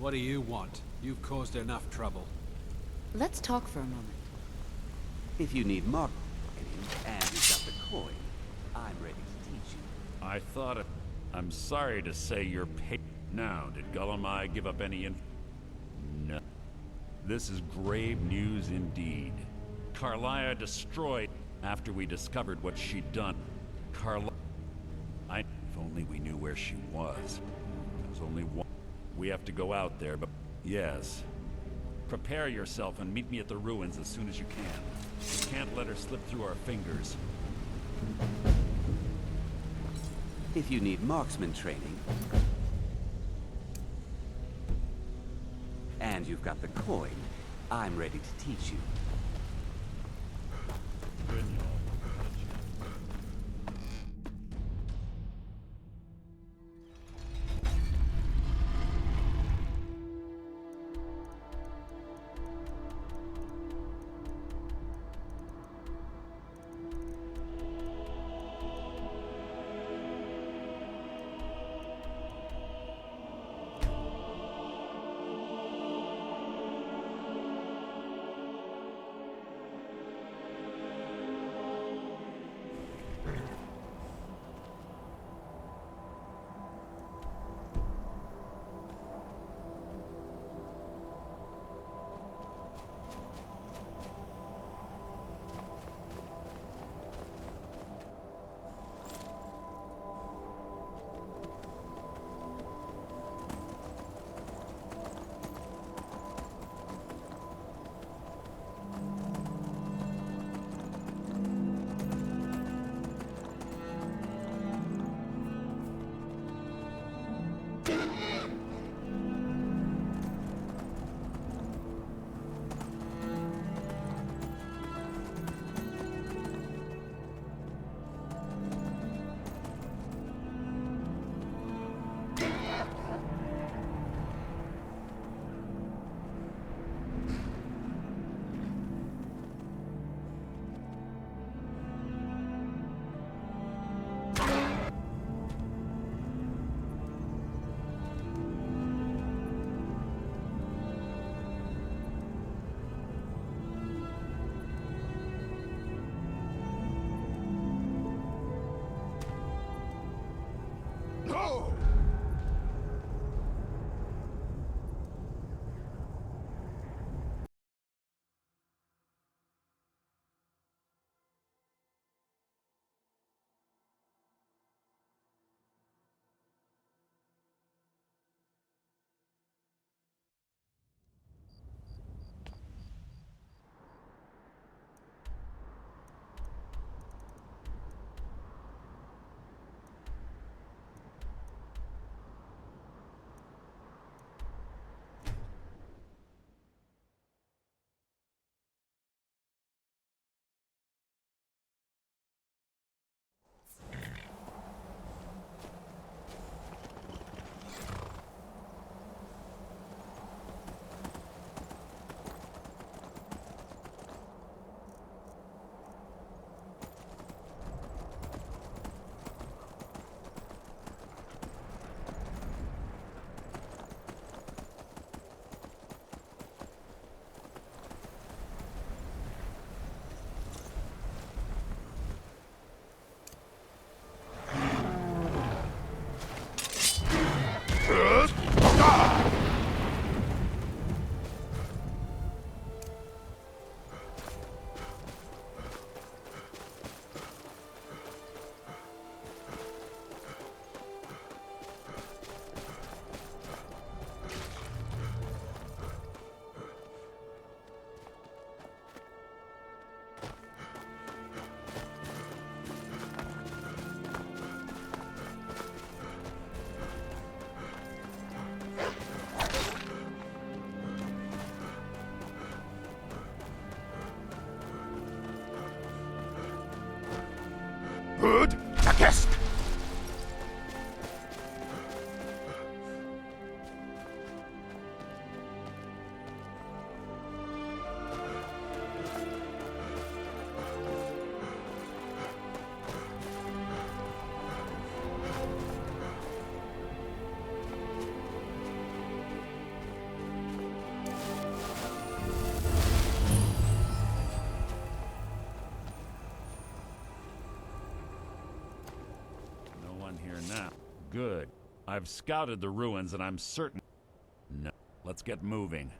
What do you want? You've caused enough trouble. Let's talk for a moment. If you need marketing and you've got the coin, I'm ready to teach you. I thought it... I'm sorry to say you're paid. Now, did Gullumai give up any No. This is grave news indeed. Carlia destroyed after we discovered what she'd done. If only we knew where she was. There's only one. We have to go out there, but... Yes. Prepare yourself and meet me at the ruins as soon as you can. We can't let her slip through our fingers. If you need marksman training, and you've got the coin, I'm ready to teach you. Good. Takest. Now, good. I've scouted the ruins and I'm certain... No, let's get moving.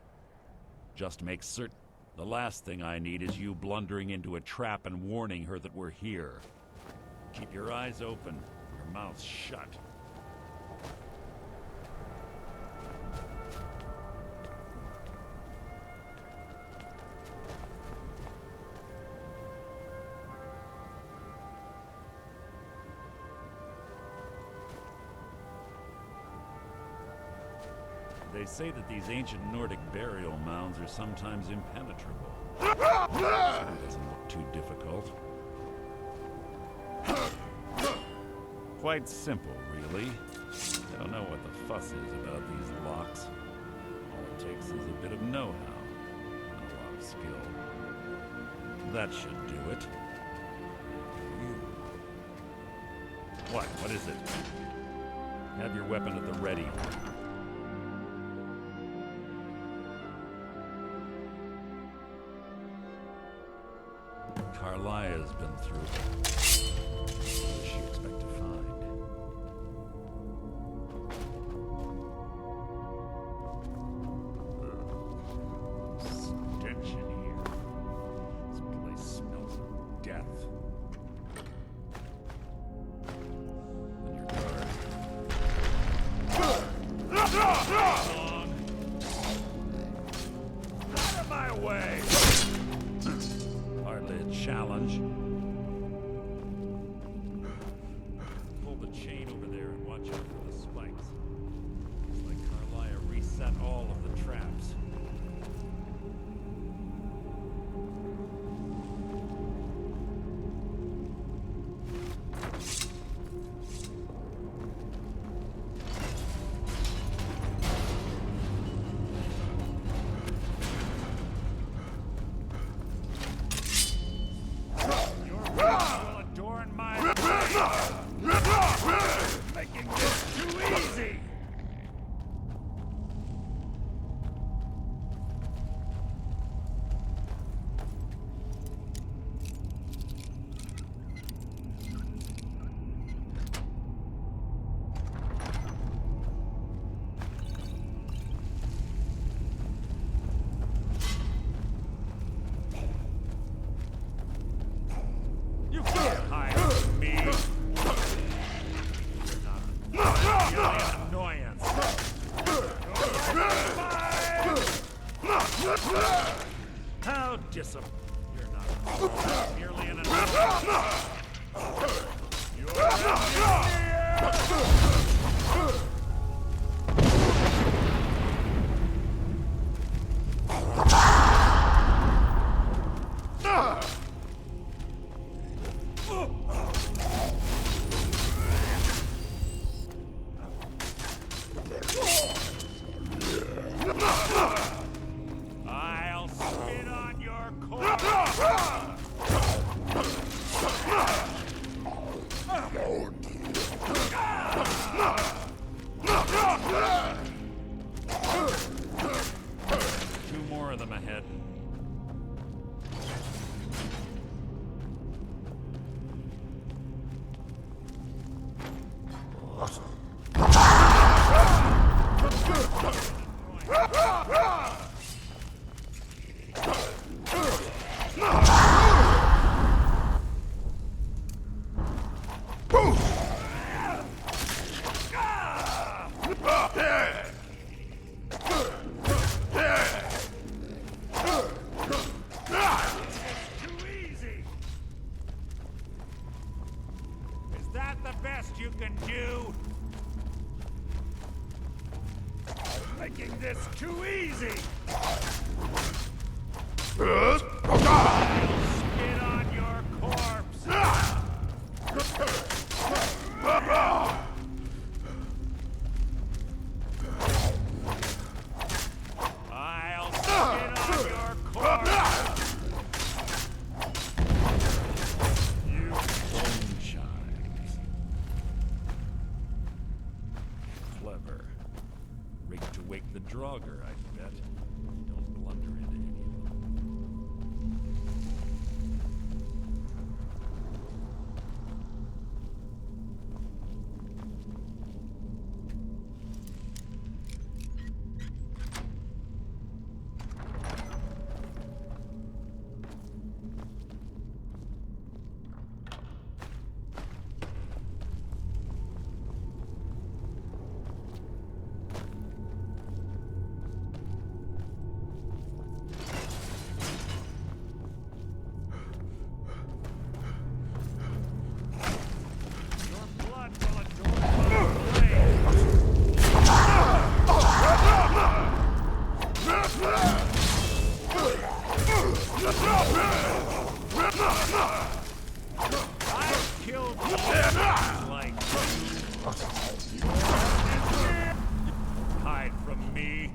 Just make certain... The last thing I need is you blundering into a trap and warning her that we're here. Keep your eyes open, your mouth shut. They say that these ancient Nordic burial mounds are sometimes impenetrable. So it doesn't look too difficult. Quite simple, really. I don't know what the fuss is about these locks. All it takes is a bit of know-how and a lot of skill. That should do it. What is it? Have your weapon at the ready. Carlia's been through. What does she expect to find? Stench in here. This place smells of death. On your guard. Out of my way! Hardly a challenge. Pull the chain over there and watch out for the spikes. Looks like Carlia reset all of the traps. Making this too easy! You can't hide from me! Annoyance. How disappointing. You're not merely an annoyance. You're an I'll spit on your corpse! Two more of them ahead. Is that the best you can do? Making this too easy! I'll spit on your corpse! Draugr, I bet. Don't blunder into any of them. Your blood will adorn the blade. I've killed legions like you. Hide from me.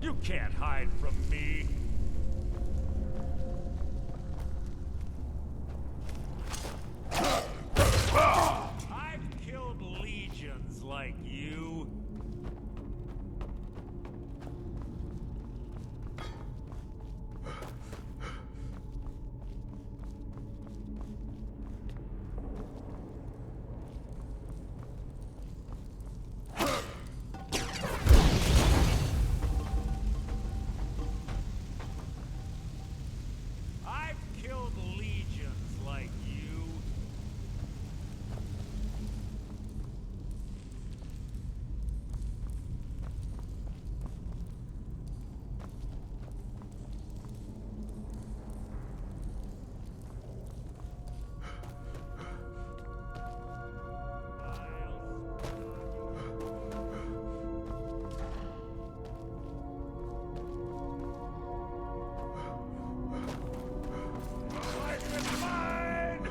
You can't hide from me. I've killed legions like you. I've killed legions like you. Life is mine!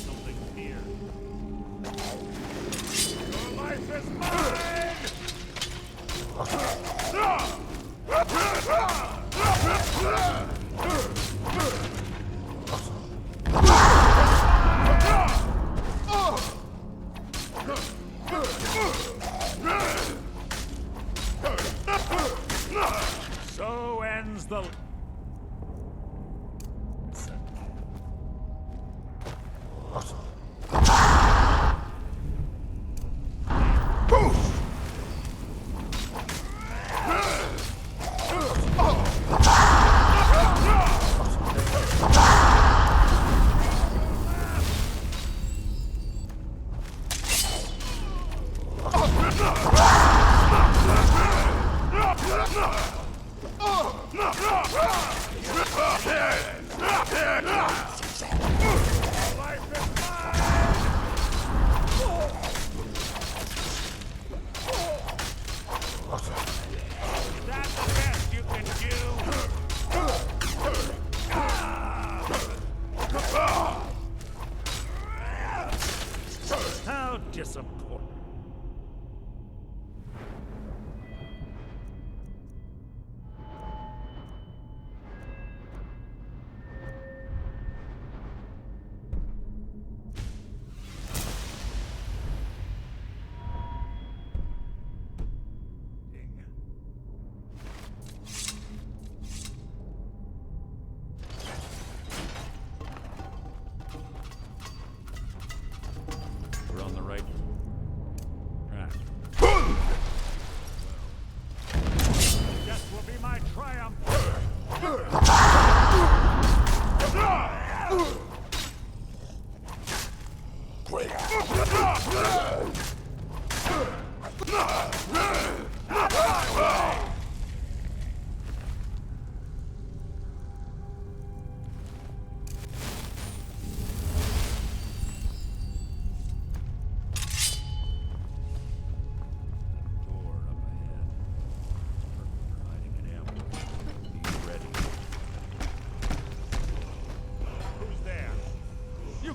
Something's here. Your life is mine! So ends the...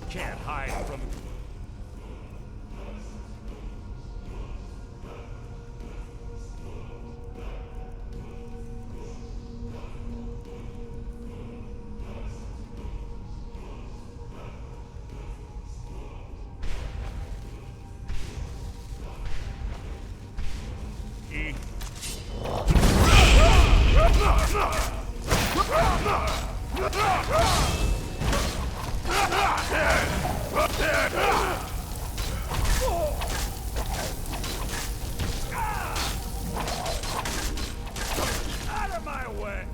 can't hide from... Out of my way!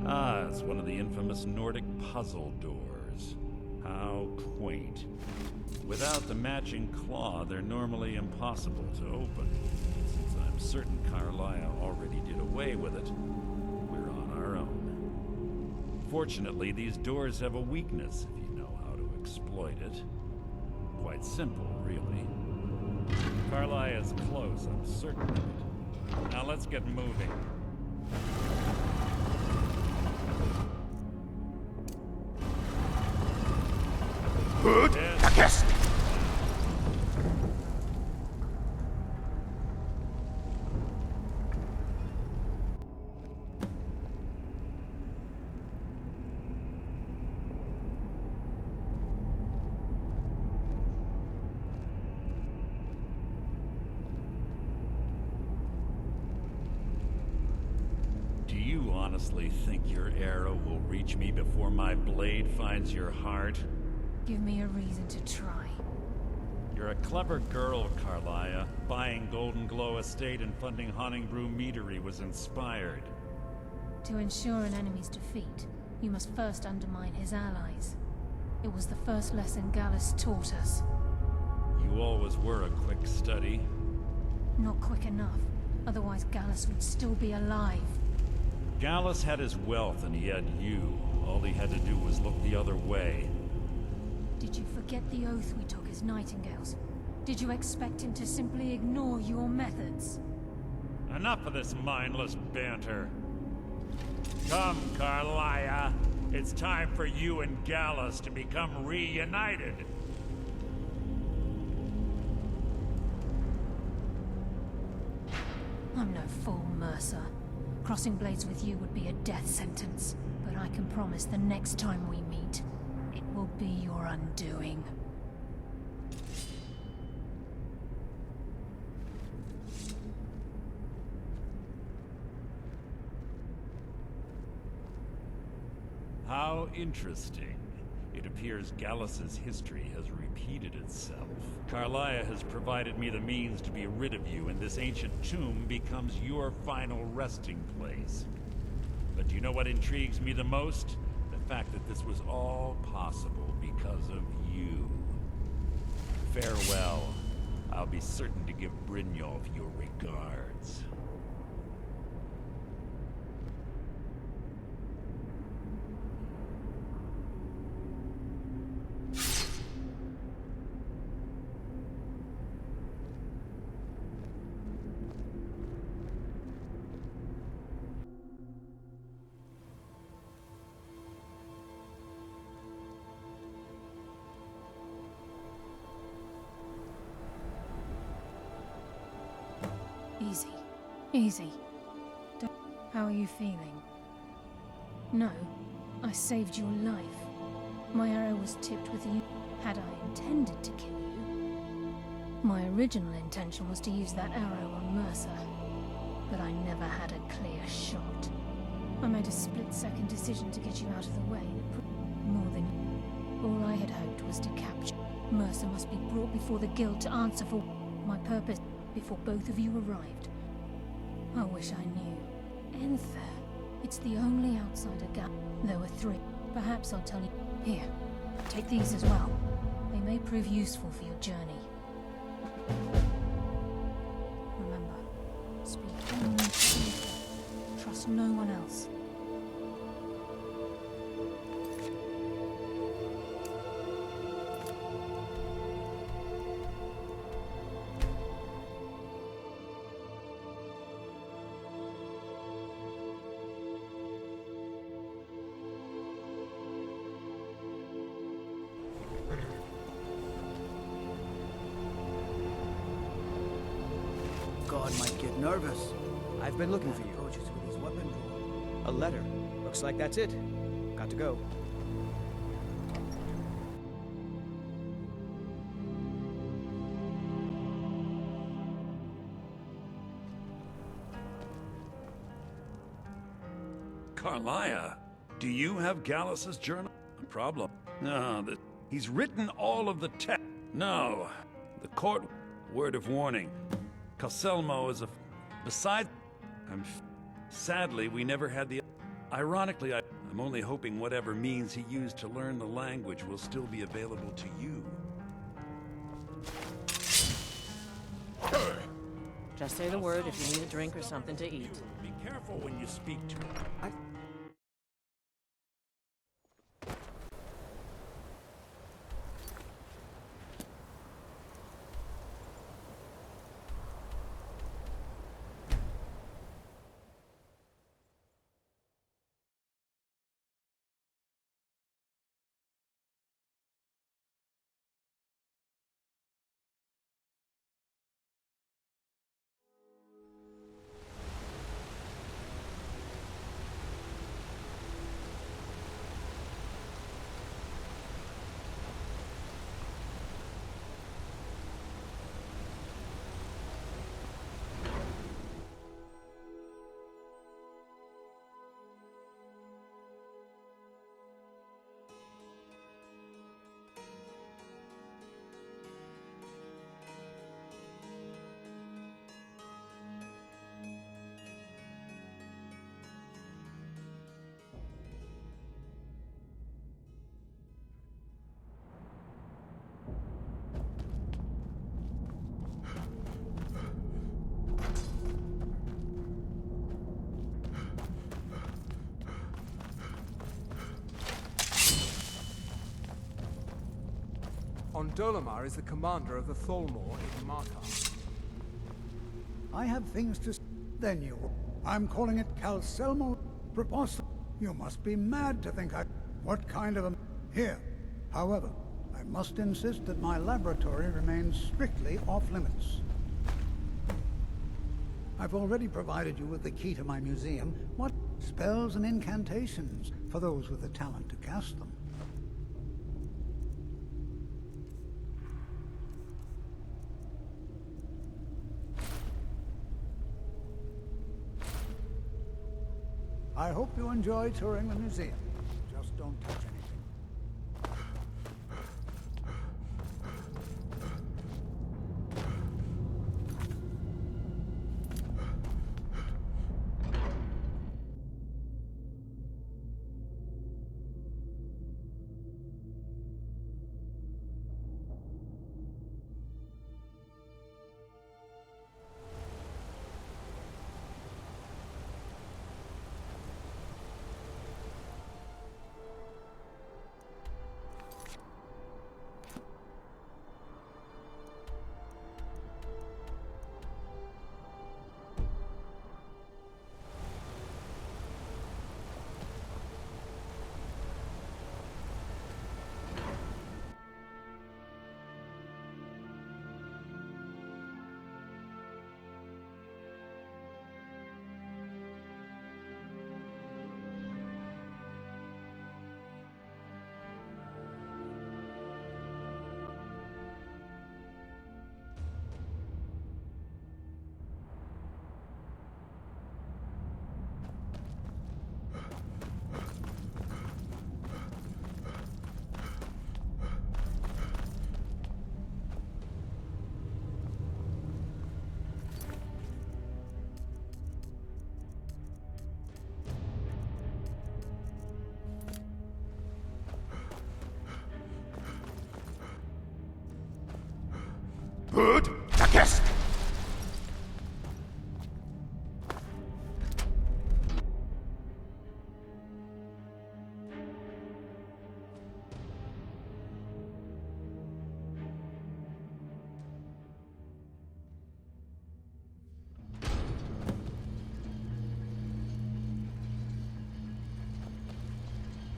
Ah, it's one of the infamous Nordic puzzle doors. How quaint. Without the matching claw, they're normally impossible to open. Since I'm certain Carlisle already did away with it, we're on our own. Fortunately, these doors have a weakness if you know how to exploit it. Quite simple, really. Carlisle is close, I'm certain of it. Now let's get moving. Yes. Do you honestly think your arrow will reach me before my blade finds your heart? Give me a reason to try. You're a clever girl, Carlisle. Buying Golden Glow Estate and funding Honningbrew Meadery was inspired. To ensure an enemy's defeat, you must first undermine his allies. It was the first lesson Gallus taught us. You always were a quick study. Not quick enough, otherwise Gallus would still be alive. Gallus had his wealth and he had you. All he had to do was look the other way. Did you forget the oath we took as Nightingales? Did you expect him to simply ignore your methods? Enough of this mindless banter. Come, Carlisle. It's time for you and Gallus to become reunited. I'm no fool, Mercer. Crossing blades with you would be a death sentence, but I can promise the next time we meet, it will be your undoing. How interesting. It appears Gallus's history has repeated itself. Carlisle has provided me the means to be rid of you, and this ancient tomb becomes your final resting place. But do you know what intrigues me the most? The fact that this was all possible because of you. Farewell. I'll be certain to give Brynjolf your regards. Easy. How are you feeling? No, I saved your life. My arrow was tipped with you. Had I intended to kill you, my original intention was to use that arrow on Mercer. But I never had a clear shot. I made a split-second decision to get you out of the way more than all I had hoped was to capture. Mercer must be brought before the guild to answer for my purpose before both of you arrived. I wish I knew. Enther. It's the only outsider gap. There were 3. Perhaps I'll tell you. Here, take these as well. They may prove useful for your journey. Remember, speak only to me. Trust no one else. God might get nervous. I've been looking for you. Approaches with his weapon drawn. A letter. Looks like that's it. Got to go. Carlia, do you have Gallus's journal? A problem? No, he's written all of the text. No, the court. Word of warning. Calselmo is a. Besides, sadly, we never had the. Ironically, I'm only hoping whatever means he used to learn the language will still be available to you. Just say the word if you need a drink or something to eat. Be careful when you speak to him. Ondolamar is the commander of the Tholmor in Markar. I have things to... Then you... I'm calling it Calselmo Preposter. You must be mad to think I... What kind of a... Here. However, I must insist that my laboratory remains strictly off-limits. I've already provided you with the key to my museum. What spells and incantations for those with the talent to cast them? I hope you enjoy touring the museum. Just don't touch anything. Good. Takest.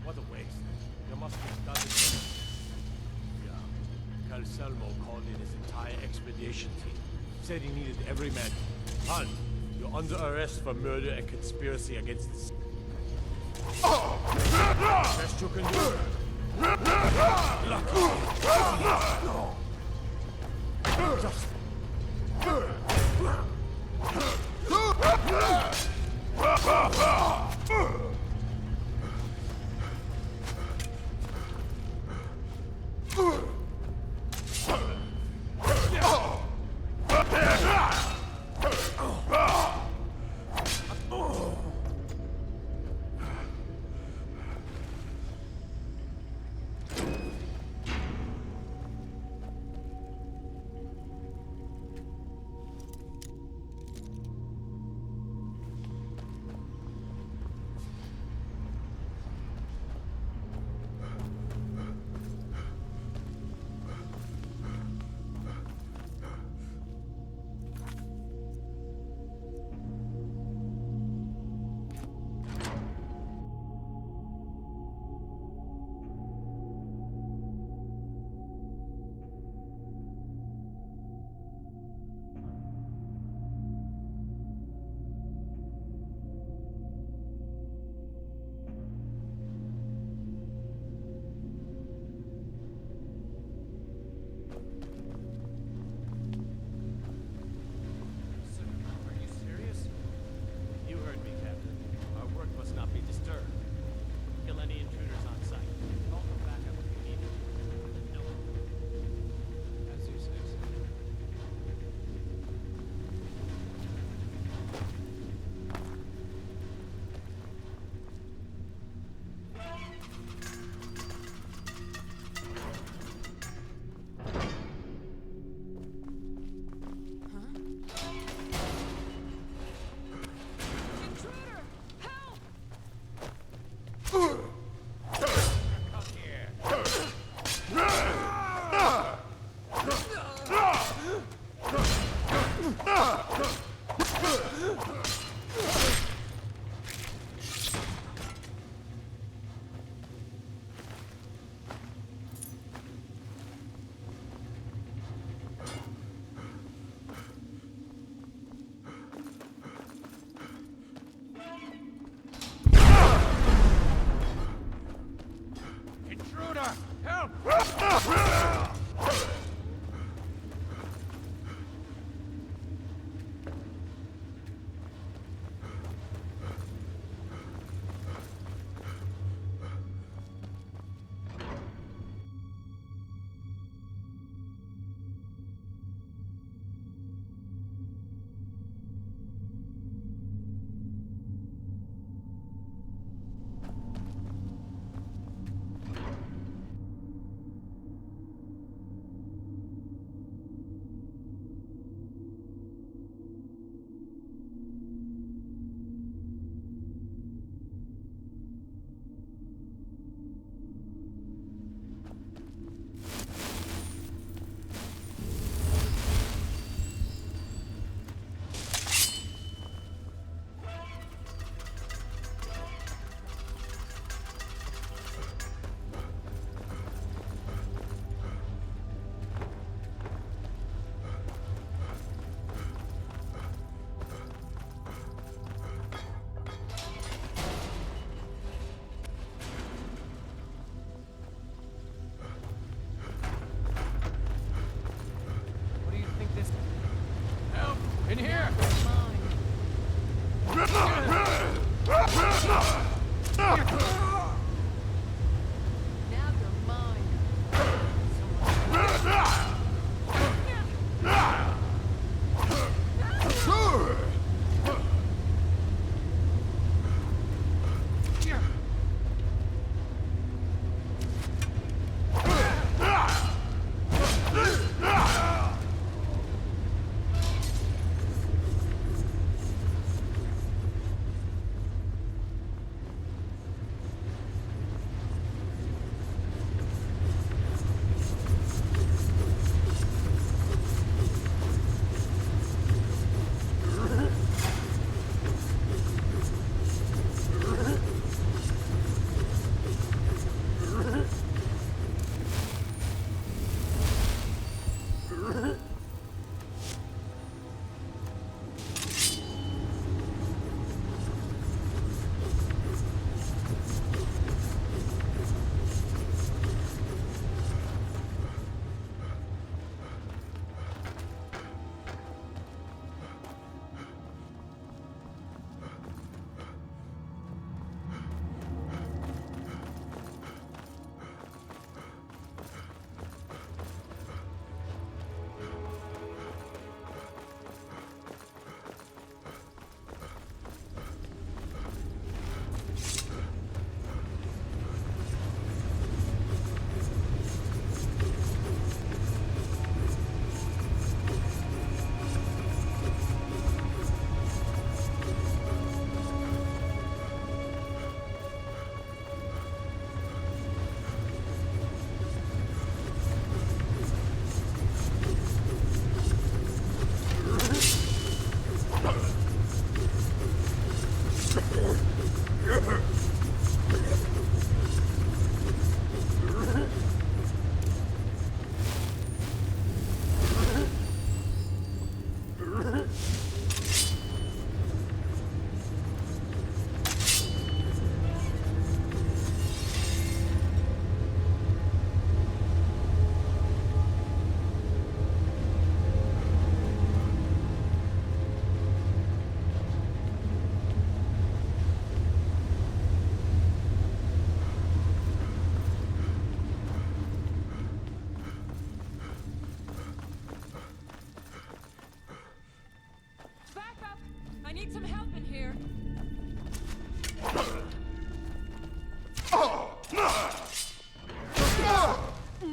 What a waste. There must be dozens. Yeah. Calselmo called in his entire expedition team. Said he needed every man. Hunt, you're under arrest for murder and conspiracy against the... Best you can do. Just... In here! Now you're mine.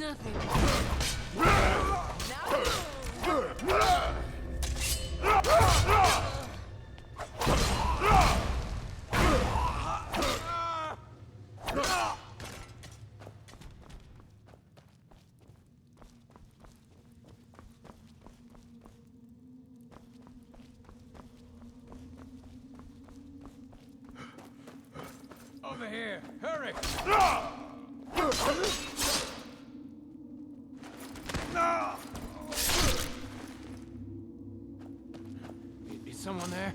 nothing. Now Over here! Hurry! Is someone there?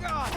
God!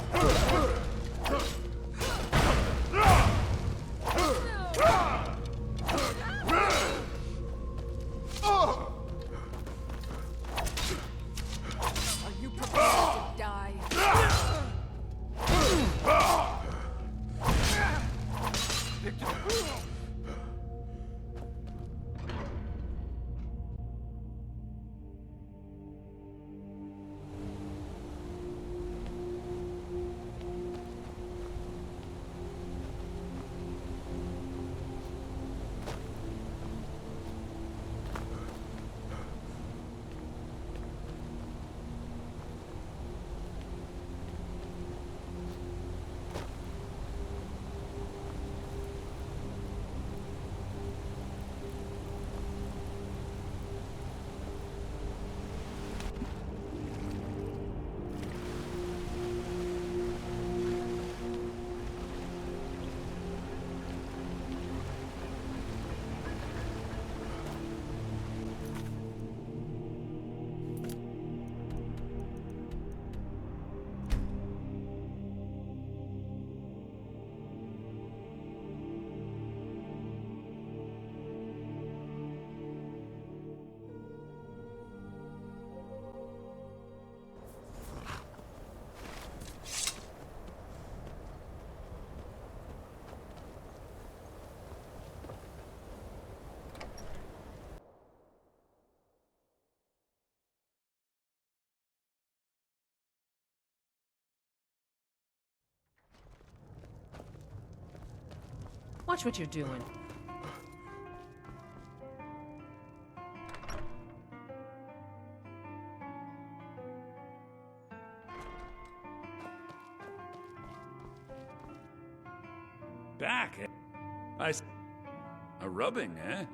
Watch what you're doing. Back, eh? A rubbing, eh?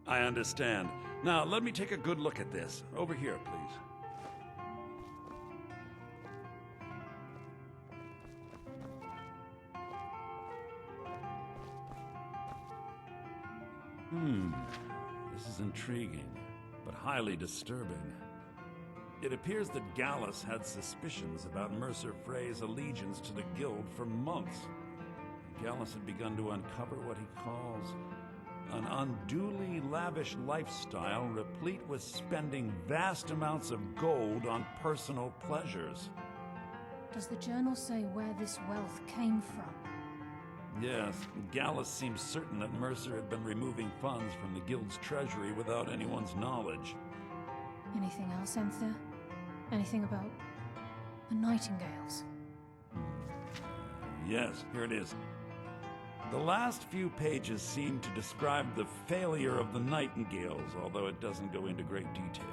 I understand. Now, let me take a good look at this. Over here, please. This is intriguing, but highly disturbing. It appears that Gallus had suspicions about Mercer Frey's allegiance to the Guild for months. Gallus had begun to uncover what he calls an unduly lavish lifestyle replete with spending vast amounts of gold on personal pleasures. Does the journal say where this wealth came from? Yes, Gallus seems certain that Mercer had been removing funds from the Guild's treasury without anyone's knowledge. Anything else, Enther? Anything about the Nightingales? Yes, here it is. The last few pages seem to describe the failure of the Nightingales, although it doesn't go into great detail.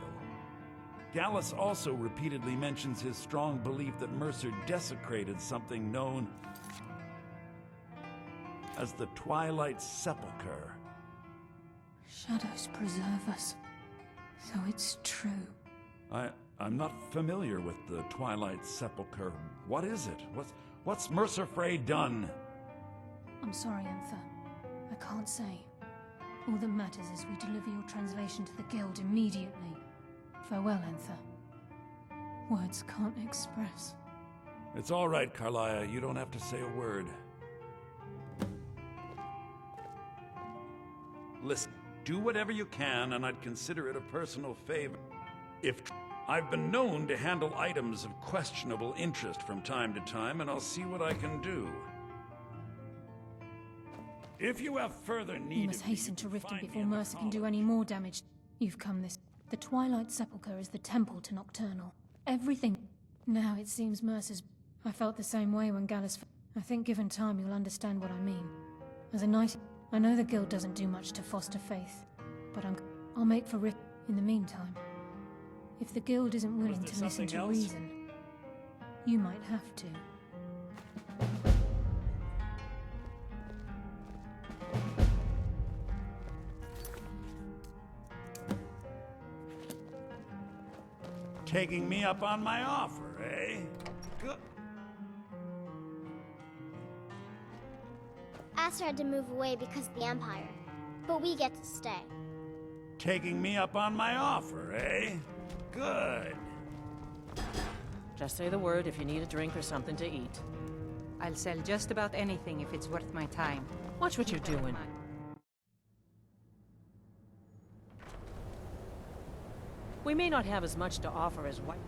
Gallus also repeatedly mentions his strong belief that Mercer desecrated something known as the Twilight Sepulchre. Shadows preserve us. So it's true. I'm not familiar with the Twilight Sepulchre. What is it? What's Mercer Frey done? I'm sorry, Enther. I can't say. All that matters is we deliver your translation to the Guild immediately. Farewell, Enther. Words can't express. It's all right, Carlia. You don't have to say a word. Listen, do whatever you can, and I'd consider it a personal favor. I've been known to handle items of questionable interest from time to time, and I'll see what I can do. If you have further need, You must hasten to Riften before Mercer can do any more damage. You've come this. The Twilight Sepulchre is the temple to Nocturnal. Everything. Now it seems Mercer's. I felt the same way when Gallus. I think given time you'll understand what I mean. As a knight, I know the Guild doesn't do much to foster faith, but I'll make for Riften in the meantime. If the Guild isn't willing to listen to reason, you might have to. Taking me up on my offer, eh? Good. Aster had to move away because of the Empire, but we get to stay. Taking me up on my offer, eh? Good. Just say the word if you need a drink or something to eat. I'll sell just about anything if it's worth my time. Watch what you're doing. We may not have as much to offer as what...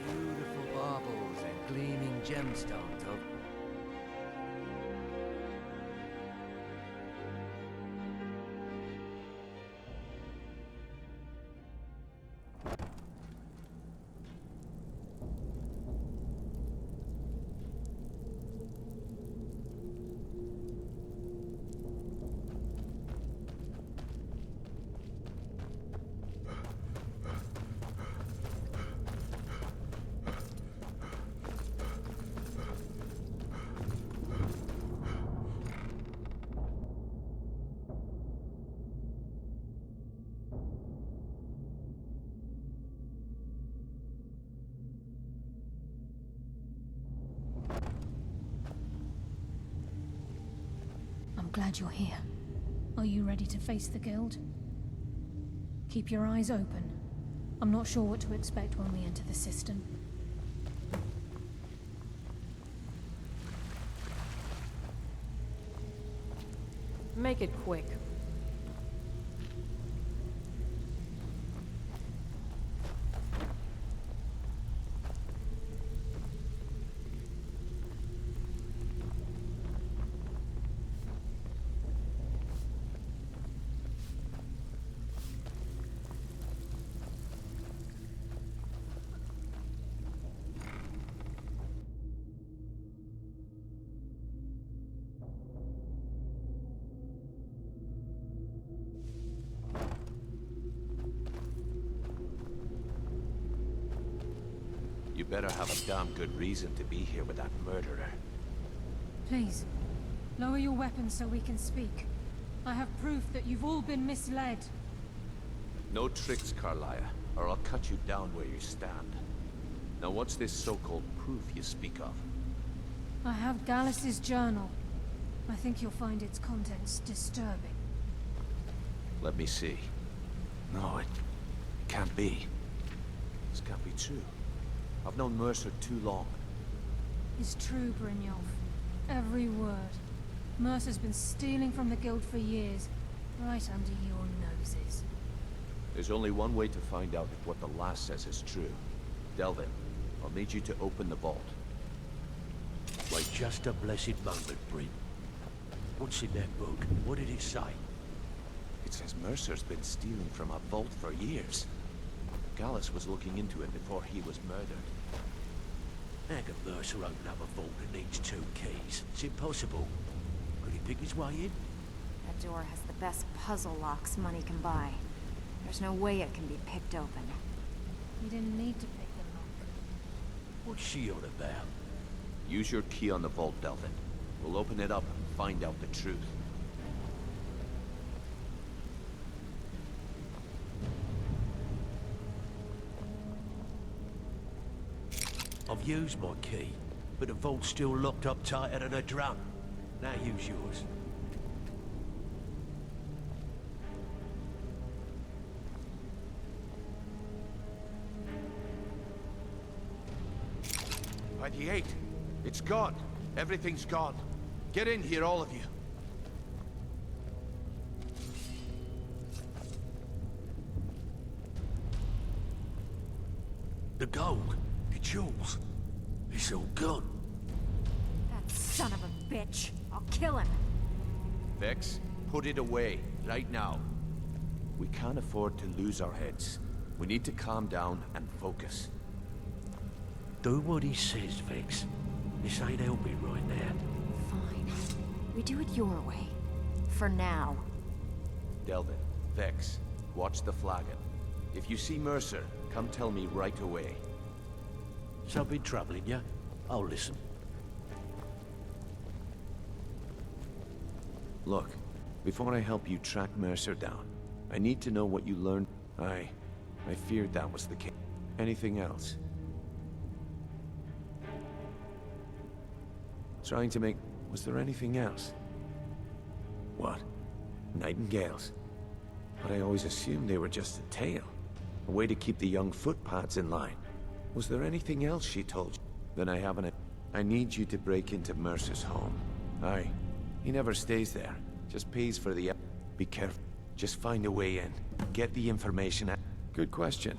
Beautiful baubles and gleaming gemstones of... glad you're here. Are you ready to face the Guild? Keep your eyes open. I'm not sure what to expect when we enter the system. Make it quick. You better have a damn good reason to be here with that murderer. Please, lower your weapons so we can speak. I have proof that you've all been misled. No tricks, Carlia, or I'll cut you down where you stand. Now what's this so-called proof you speak of? I have Gallus's journal. I think you'll find its contents disturbing. Let me see. No, it can't be. This can't be true. I've known Mercer too long. It's true, Brynjolf. Every word. Mercer's been stealing from the Guild for years, right under your noses. There's only one way to find out if what the lass says is true. Delvin, I'll need you to open the vault. Wait just a blessed moment, Bryn. What's in that book? What did it say? It says Mercer's been stealing from a vault for years. Gallus was looking into it before he was murdered. How can Mercer open up a vault that needs 2 keys? It's impossible. Could he pick his way in? That door has the best puzzle locks money can buy. There's no way it can be picked open. You didn't need to pick the lock. What's she on about? Use your key on the vault, Delvin. We'll open it up and find out the truth. I've used my key, but the vault's still locked up tighter than a drum. Now use yours. By the 8. It's gone. Everything's gone. Get in here, all of you. The gold, the jewels, it's all gone. That son of a bitch. I'll kill him. Vex, put it away, right now. We can't afford to lose our heads. We need to calm down and focus. Do what he says, Vex. This ain't helping right now. Fine. We do it your way. For now. Delvin, Vex, watch the flagon. If you see Mercer, come tell me right away. Something troubling you? I'll listen. Look, before I help you track Mercer down, I need to know what you learned. I feared that was the case. Anything else? Trying to make... Was there anything else? What? Nightingales? But I always assumed they were just a tale. A way to keep the young footpads in line. Was there anything else she told you? Then I haven't... I need you to break into Mercer's home. Aye. He never stays there. Just pays for the... Be careful. Just find a way in. Get the information out. Good question.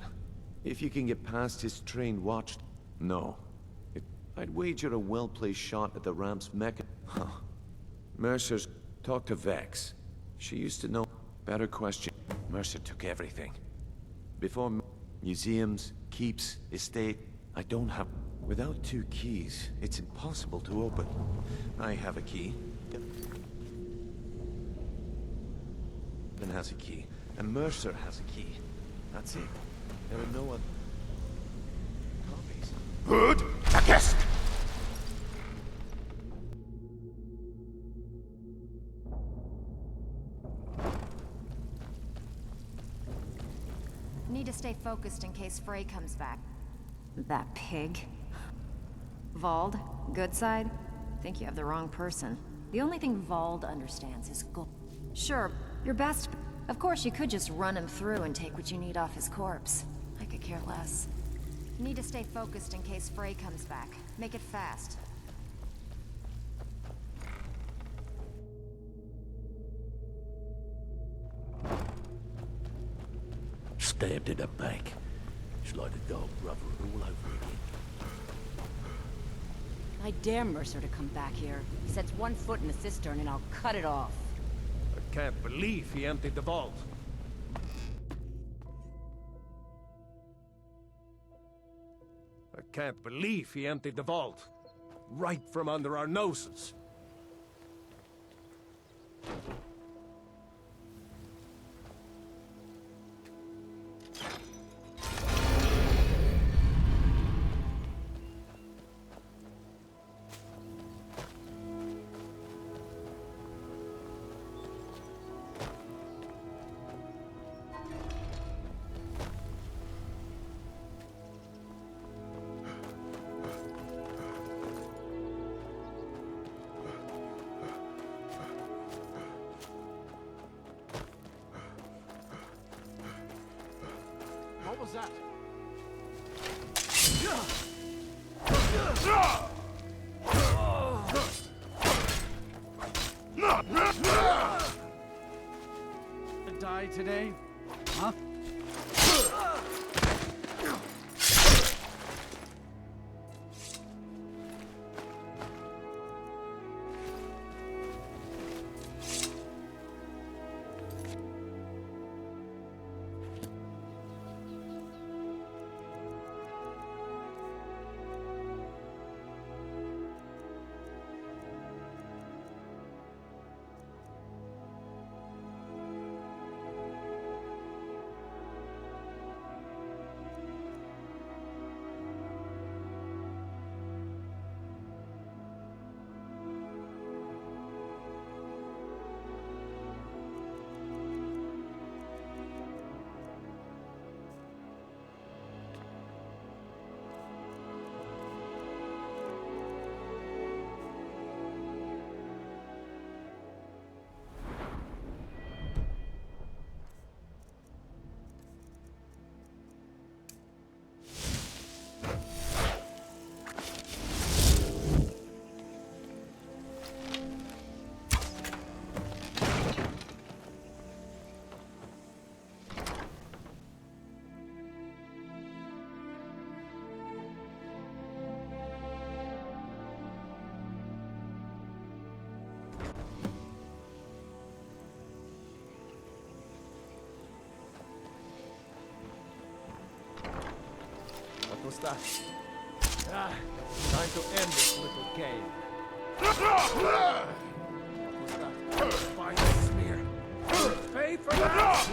If you can get past his trained watch... No. I'd wager a well-placed shot at the ramp's mechanism. Huh. Mercer's... Talk to Vex. She used to know. Better question. Mercer took everything. Before... Museums, keeps, estate... I don't have... Without 2 keys, it's impossible to open. I have a key. Ben has a key. And Mercer has a key. That's it. There are no other... copies. Good. Against. Need to stay focused in case Frey comes back. That pig. Vald, good side? Think you have the wrong person. The only thing Vald understands is gold. Sure, your best... Of course, you could just run him through and take what you need off his corpse. I could care less. You need to stay focused in case Frey comes back. Make it fast. Stabbed in the back. It's like a dog rubber all over again. I dare Mercer to come back here. He sets one foot in the cistern and I'll cut it off. I can't believe he emptied the vault. I can't believe he emptied the vault. Right from under our noses. What was that? Die today? Huh? What's that? Ah, time to end this little game. What's that? Final smear. Pay for that!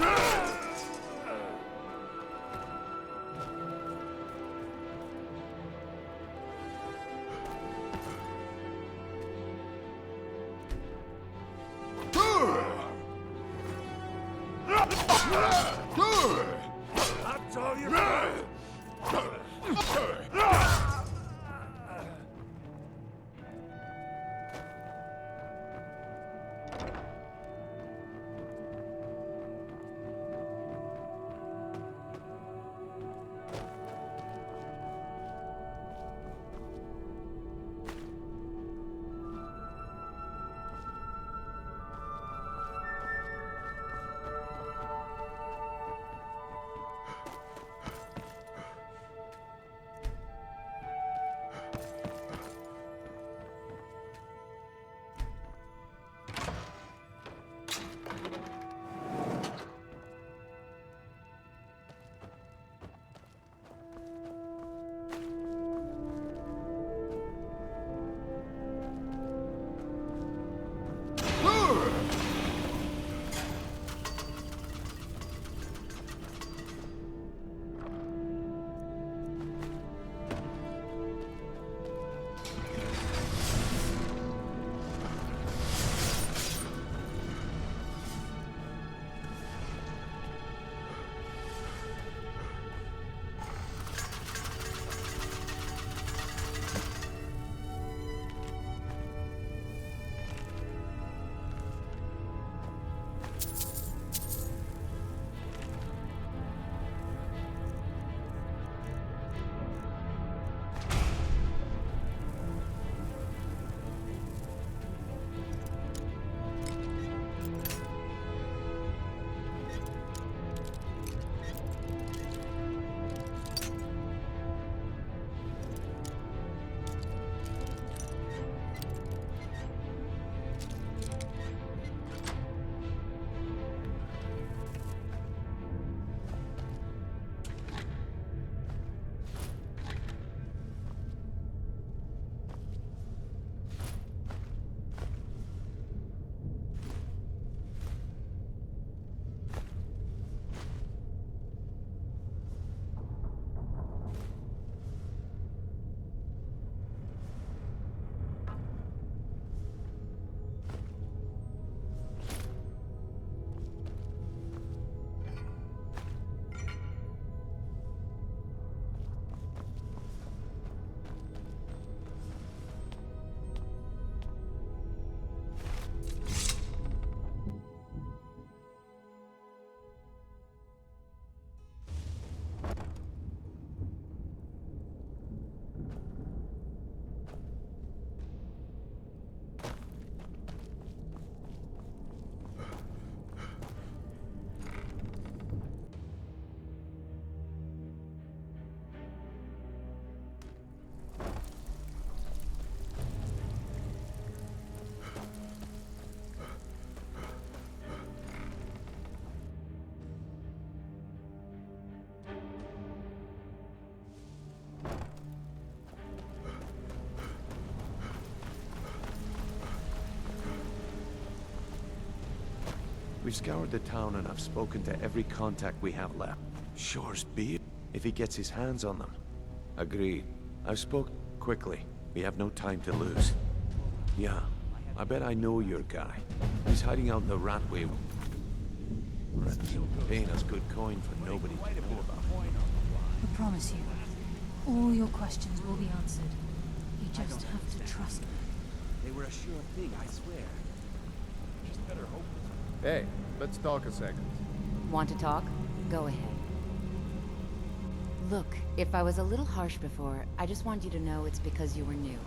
That's all you got! We've scoured the town and I've spoken to every contact we have left. Shore's beard, if he gets his hands on them. Agreed. I've spoken quickly. We have no time to lose. Yeah, I bet I know your guy. He's hiding out in the Ratway. Paying us good coin for nobody to know about. I promise you, all your questions will be answered. You just have to trust me. They were a sure thing, I swear. Just better hope. Hey, let's talk a second. Want to talk? Go ahead. Look, if I was a little harsh before, I just want you to know it's because you were new.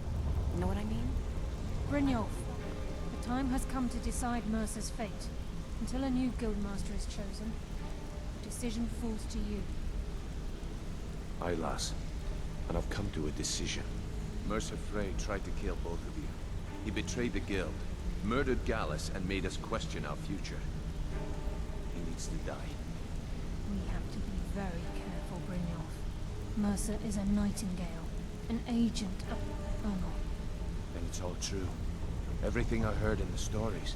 You know what I mean? Brynjolf, the time has come to decide Mercer's fate. Until a new guildmaster is chosen, the decision falls to you. Aye, lass. And I've come to a decision. Mercer Frey tried to kill both of you. He betrayed the guild, murdered Gallus, and made us question our future. He needs to die. We have to be very careful, Brynjolf. Mercer is a nightingale, an agent of Nocturnal. Then it's all true. Everything I heard in the stories.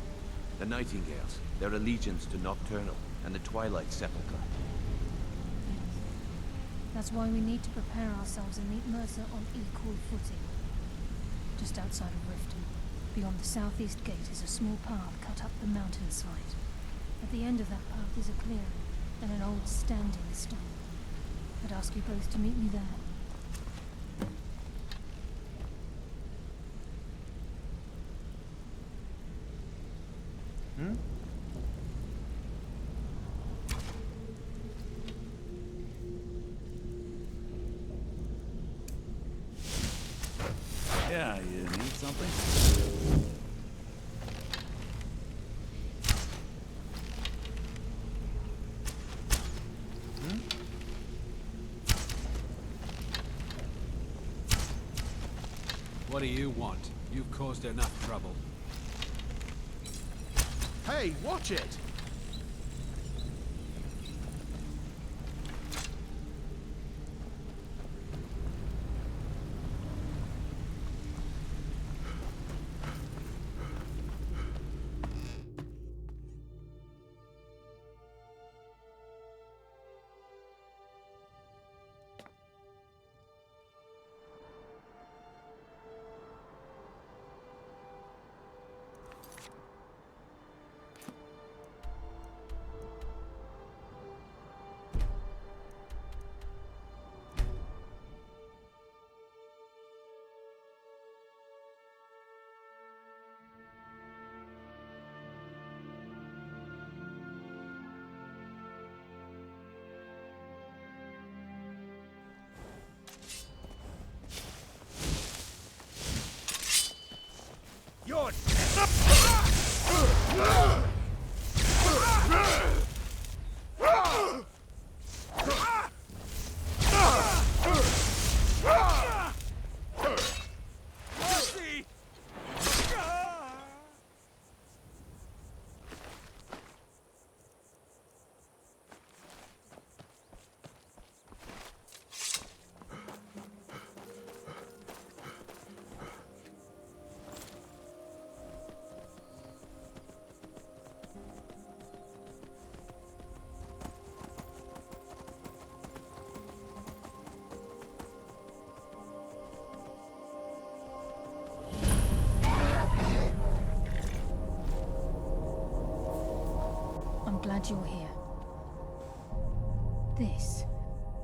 The Nightingales, their allegiance to Nocturnal, and the Twilight Sepulchre. Yes. That's why we need to prepare ourselves and meet Mercer on equal footing. Just outside of Riften, beyond the southeast gate, is a small path cut up the mountainside. At the end of that path is a clearing, and an old standing stone. I'd ask you both to meet me there. Yeah, you need something? What do you want? You've caused enough trouble. Hey, watch it! glad you're here.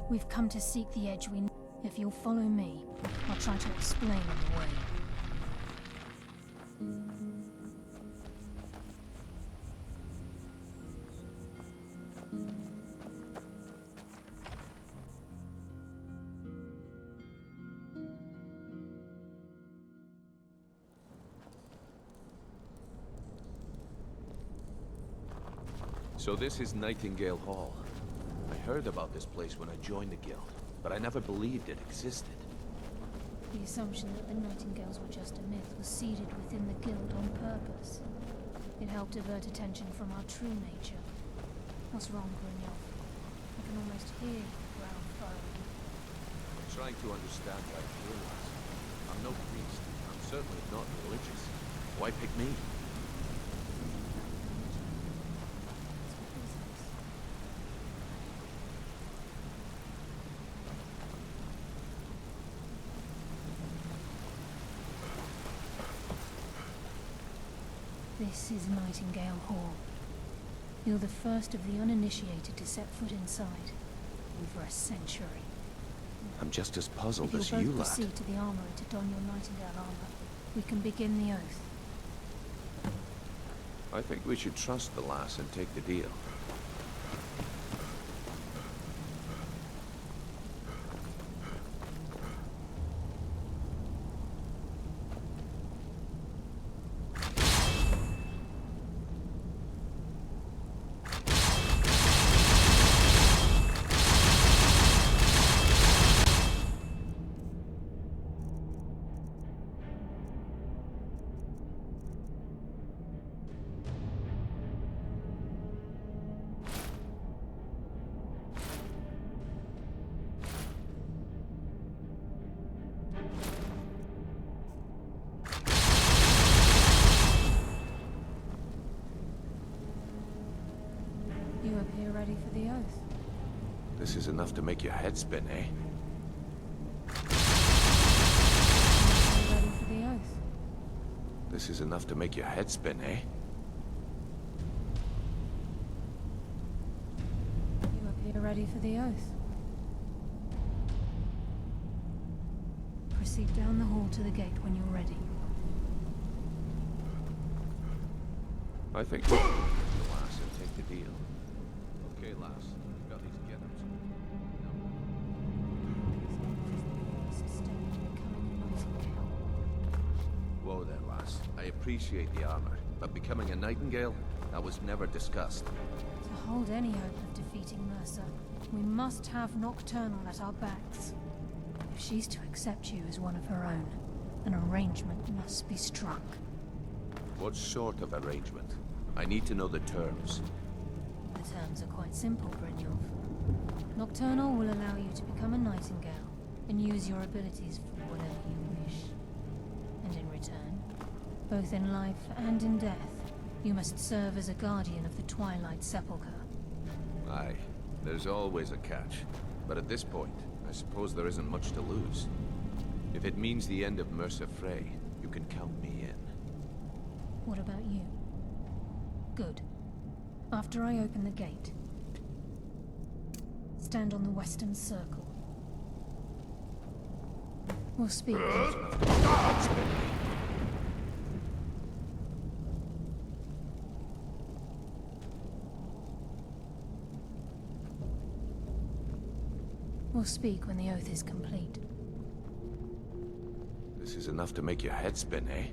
We've come to seek the edge we... If you'll follow me, I'll try to explain on the way. So this is Nightingale Hall. I heard about this place when I joined the guild, but I never believed it existed. The assumption that the Nightingales were just a myth was seeded within the guild on purpose. It helped divert attention from our true nature. What's wrong, Brynjolf? I can almost hear the ground furrowing. I'm trying to understand why I feel this. I'm no priest. I'm certainly not religious. Why pick me? This is Nightingale Hall. You're the first of the uninitiated to set foot inside. Over a century. I'm just as puzzled If as you'll you, both lad. proceed to the armory to don your Nightingale armor, we can begin the oath. I think we should trust the lass and take the deal. You appear ready for the oath. This is enough to make your head spin, eh? You ready for the oath? This is enough to make your head spin, eh? You appear ready for the oath. Proceed down the hall to the gate when you're ready. I think we'll the lass and take the deal. Okay, lass. We've got these get-ups. Whoa there, lass. I appreciate the armor, but becoming a Nightingale? That was never discussed. To hold any hope of defeating Mercer, we must have Nocturnal at our backs. If she's to accept you as one of her own, an arrangement must be struck. What sort of arrangement? I need to know the terms. The terms are quite simple, Brynjolf. Nocturnal will allow you to become a Nightingale and use your abilities for whatever you wish. And in return, both in life and in death, you must serve as a guardian of the Twilight Sepulchre. Aye, there's always a catch. But at this point, I suppose there isn't much to lose. If it means the end of Mercer Frey, you can count me in. What about you? Good. After I open the gate, stand on the western circle. We'll speak. We'll speak when the oath is complete. This is enough to make your head spin, eh?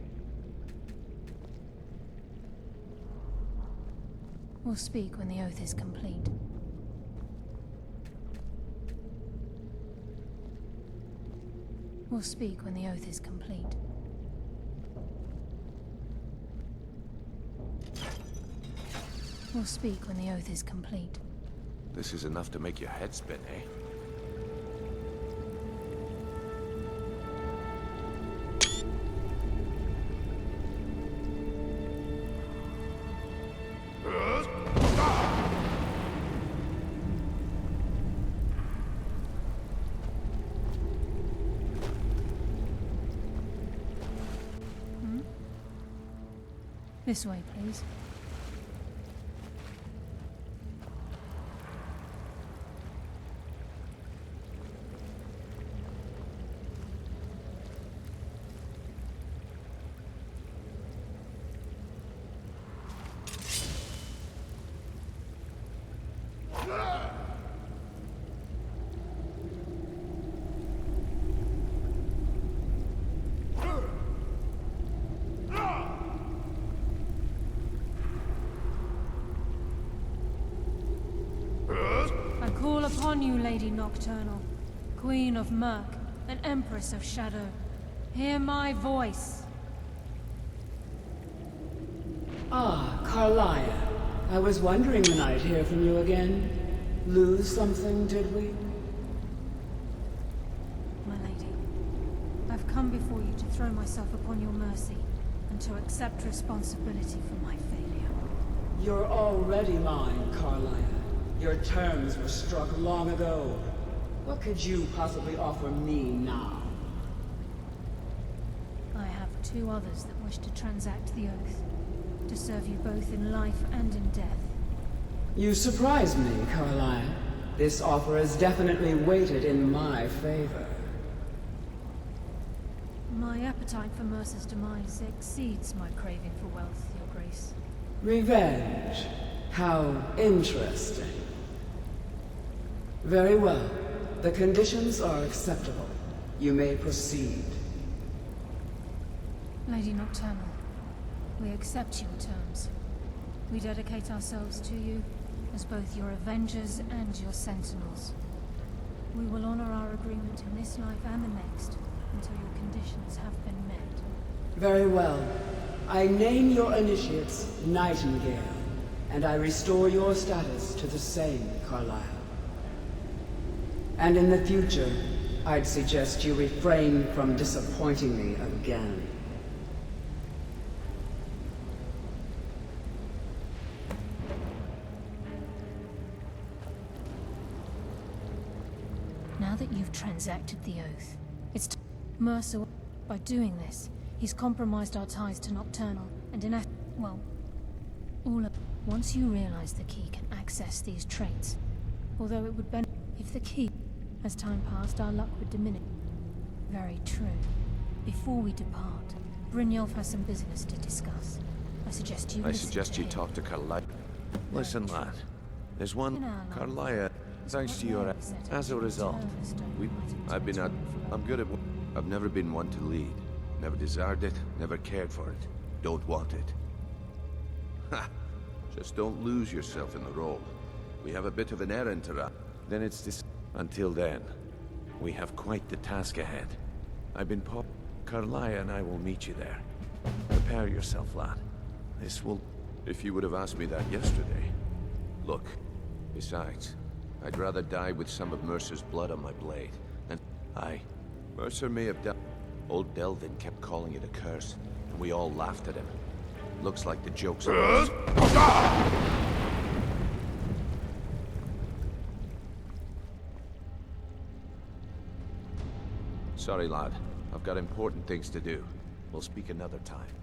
We'll speak when the oath is complete. We'll speak when the oath is complete. We'll speak when the oath is complete. This is enough to make your head spin, eh? This way, please. upon you, Lady Nocturnal, Queen of Murk, and Empress of Shadow. Hear my voice. Ah, Carlia. I was wondering when I'd hear from you again. Lose something, did we? My lady, I've come before you to throw myself upon your mercy, and to accept responsibility for my failure. You're already mine, Carlia. Your terms were struck long ago. What could you possibly offer me now? I have two others that wish to transact the oath, to serve you both in life and in death. You surprise me, Carlia. This offer is definitely weighted in my favor. My appetite for Mercer's demise exceeds my craving for wealth, Your Grace. Revenge. How interesting. Very well. The conditions are acceptable. You may proceed. Lady Nocturnal, we accept your terms. We dedicate ourselves to you as both your avengers and your sentinels. We will honor our agreement in this life and the next until your conditions have been met. Very well. I name your initiates Nightingale, and I restore your status to the same, Carlisle. And in the future, I'd suggest you refrain from disappointing me again. Now that you've transacted the oath, it's Mercer. By doing this, he's compromised our ties to Nocturnal, and well, all of... Once you realize the key can access these traits, although it would benefit if the key... As time passed, our luck would diminish. Very true. Before we depart, Brynjolf has some business to discuss. I suggest you talk to Carlia. Listen, lad. There's one... Carlia, thanks to your... As a result, I'm good at... I've never been one to lead. Never desired it, never cared for it. Don't want it. Ha! Just don't lose yourself in the role. We have a bit of an errand to run. Then it's this... Until then, we have quite the task ahead. I've been Carlia and I will meet you there. Prepare yourself, lad. This will... If you would have asked me that yesterday. Look, besides, I'd rather die with some of Mercer's blood on my blade. And Mercer may have died. Old Delvin kept calling it a curse, and we all laughed at him. Looks like the joke's on us. Sorry, lad. I've got important things to do. We'll speak another time.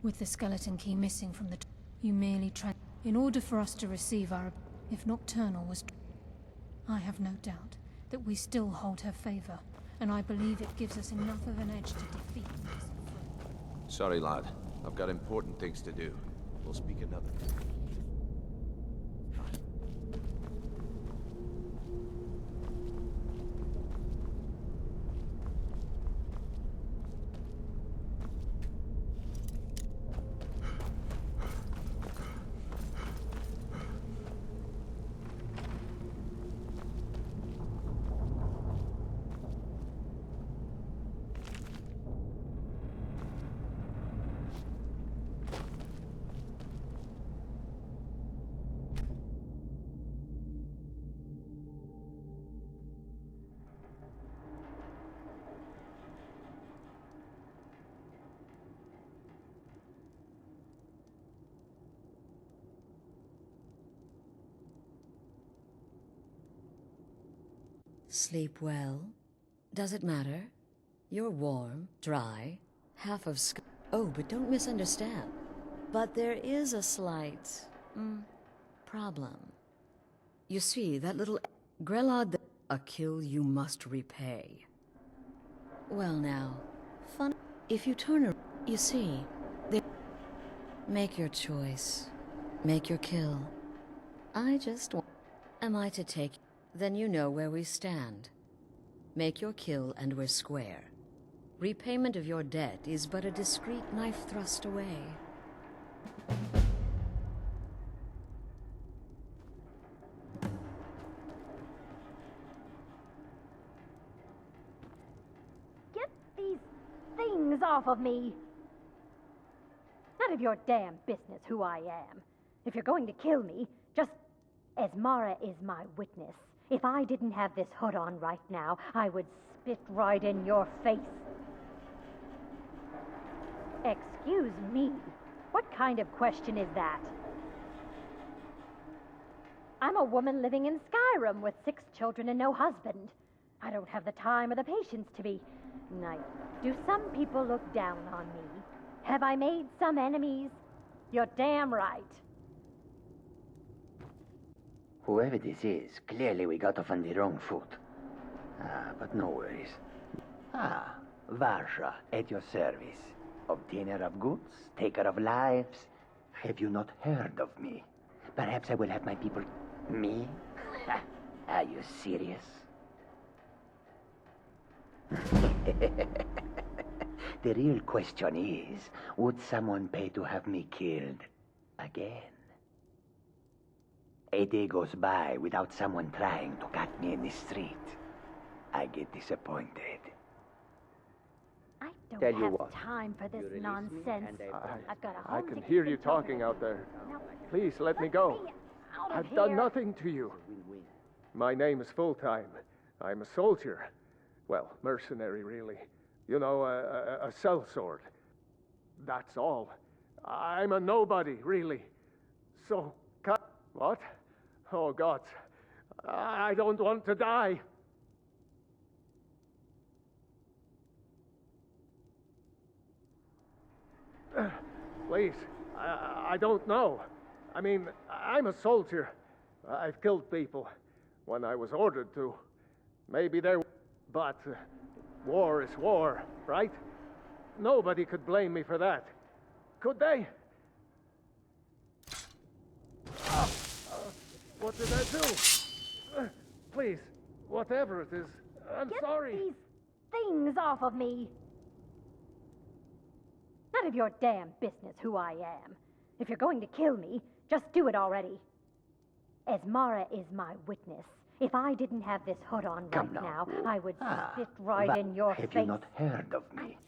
With the skeleton key missing from the... You merely in order for us to receive our... If Nocturnal was... I have no doubt that we still hold her favor, and I believe it gives us enough of an edge to defeat this. Sorry, lad. I've got important things to do. We'll speak another time. Sleep well? Does it matter? You're warm, dry, half of Oh, but don't misunderstand. But there is a slight... problem. You see, that little... Grelod... A kill you must repay. Well now, fun... If you turn around... You see, they... Make your choice. Make your kill. I just want... Am I to take... Then you know where we stand. Make your kill and we're square. Repayment of your debt is but a discreet knife thrust away. off of me! None of your damn business who I am. If you're going to kill me, just... Esmara is my witness. If I didn't have this hood on right now, I would spit right in your face. Excuse me. What kind of question is that? I'm a woman living in Skyrim with 6 children and no husband. I don't have the time or the patience to be nice. Do some people look down on me? Have I made some enemies? You're damn right. Whoever this is, clearly we got off on the wrong foot. But no worries. Varsha, at your service. Obtainer of goods, taker of lives. Have you not heard of me? Perhaps I will have my people... Me? Are you serious? The real question is, would someone pay to have me killed again? A day goes by without someone trying to cut me in the street. I get disappointed. I don't Tell you have what, time for this nonsense. I've got a I home can to hear keep you the children talking to out feed. there. Now, Please let me go. out of I've done here. nothing to you. My name is Full-Time. I'm a soldier. Well, mercenary, really. You know, a sellsword. That's all. I'm a nobody, really. So, what? Oh, God. I don't want to die. Please, I don't know. I mean, I'm a soldier. I've killed people when I was ordered to. Maybe there... But war is war, right? Nobody could blame me for that. Could they? What did I do? Please, whatever it is, I'm sorry. Get these things off of me. None of your damn business who I am. If you're going to kill me, just do it already. Esmara is my witness. If I didn't have this hood on right now, I would spit right in your face. Have you not heard of me?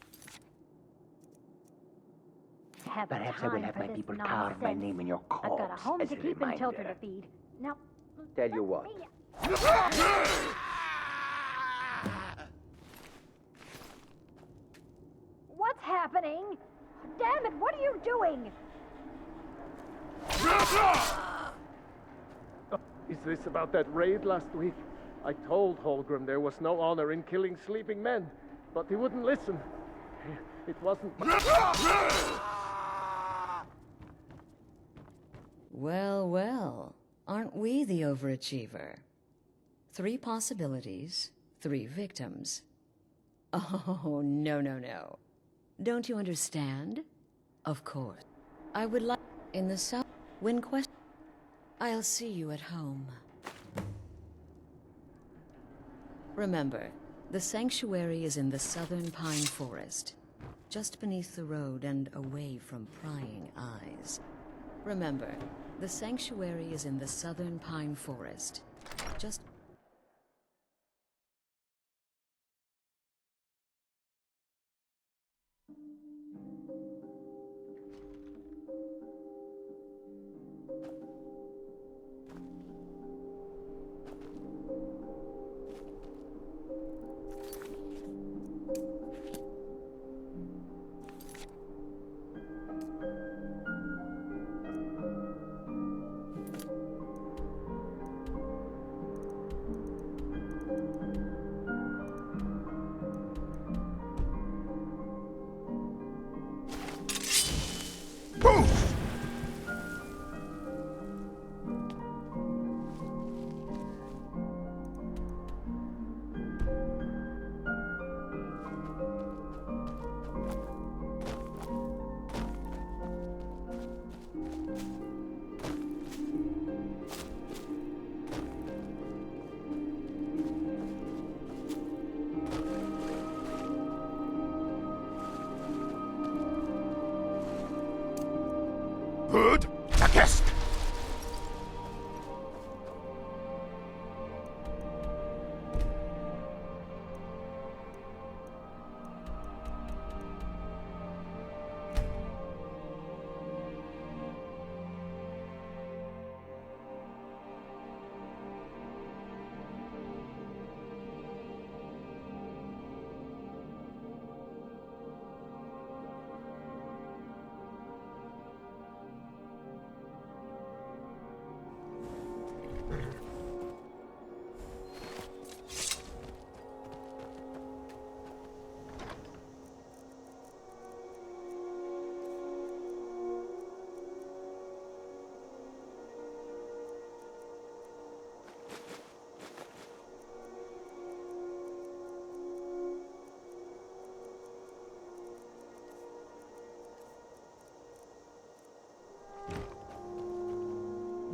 Perhaps I will have my people carve my name in your corpse. I've got a home as to a keep and reminder. children to feed. Now, Tell you what. what's happening? Damn it, what are you doing? Is this about that raid last week? I told Holgrim there was no honor in killing sleeping men, but he wouldn't listen. It wasn't... Well, well. Aren't we the overachiever? 3 possibilities, 3 victims. Oh, no, no, no. Don't you understand? Of course. I would like... In the south... When question... I'll see you at home. Remember, the sanctuary is in the southern pine forest, just beneath the road and away from prying eyes. Remember, the sanctuary is in the southern pine forest, just...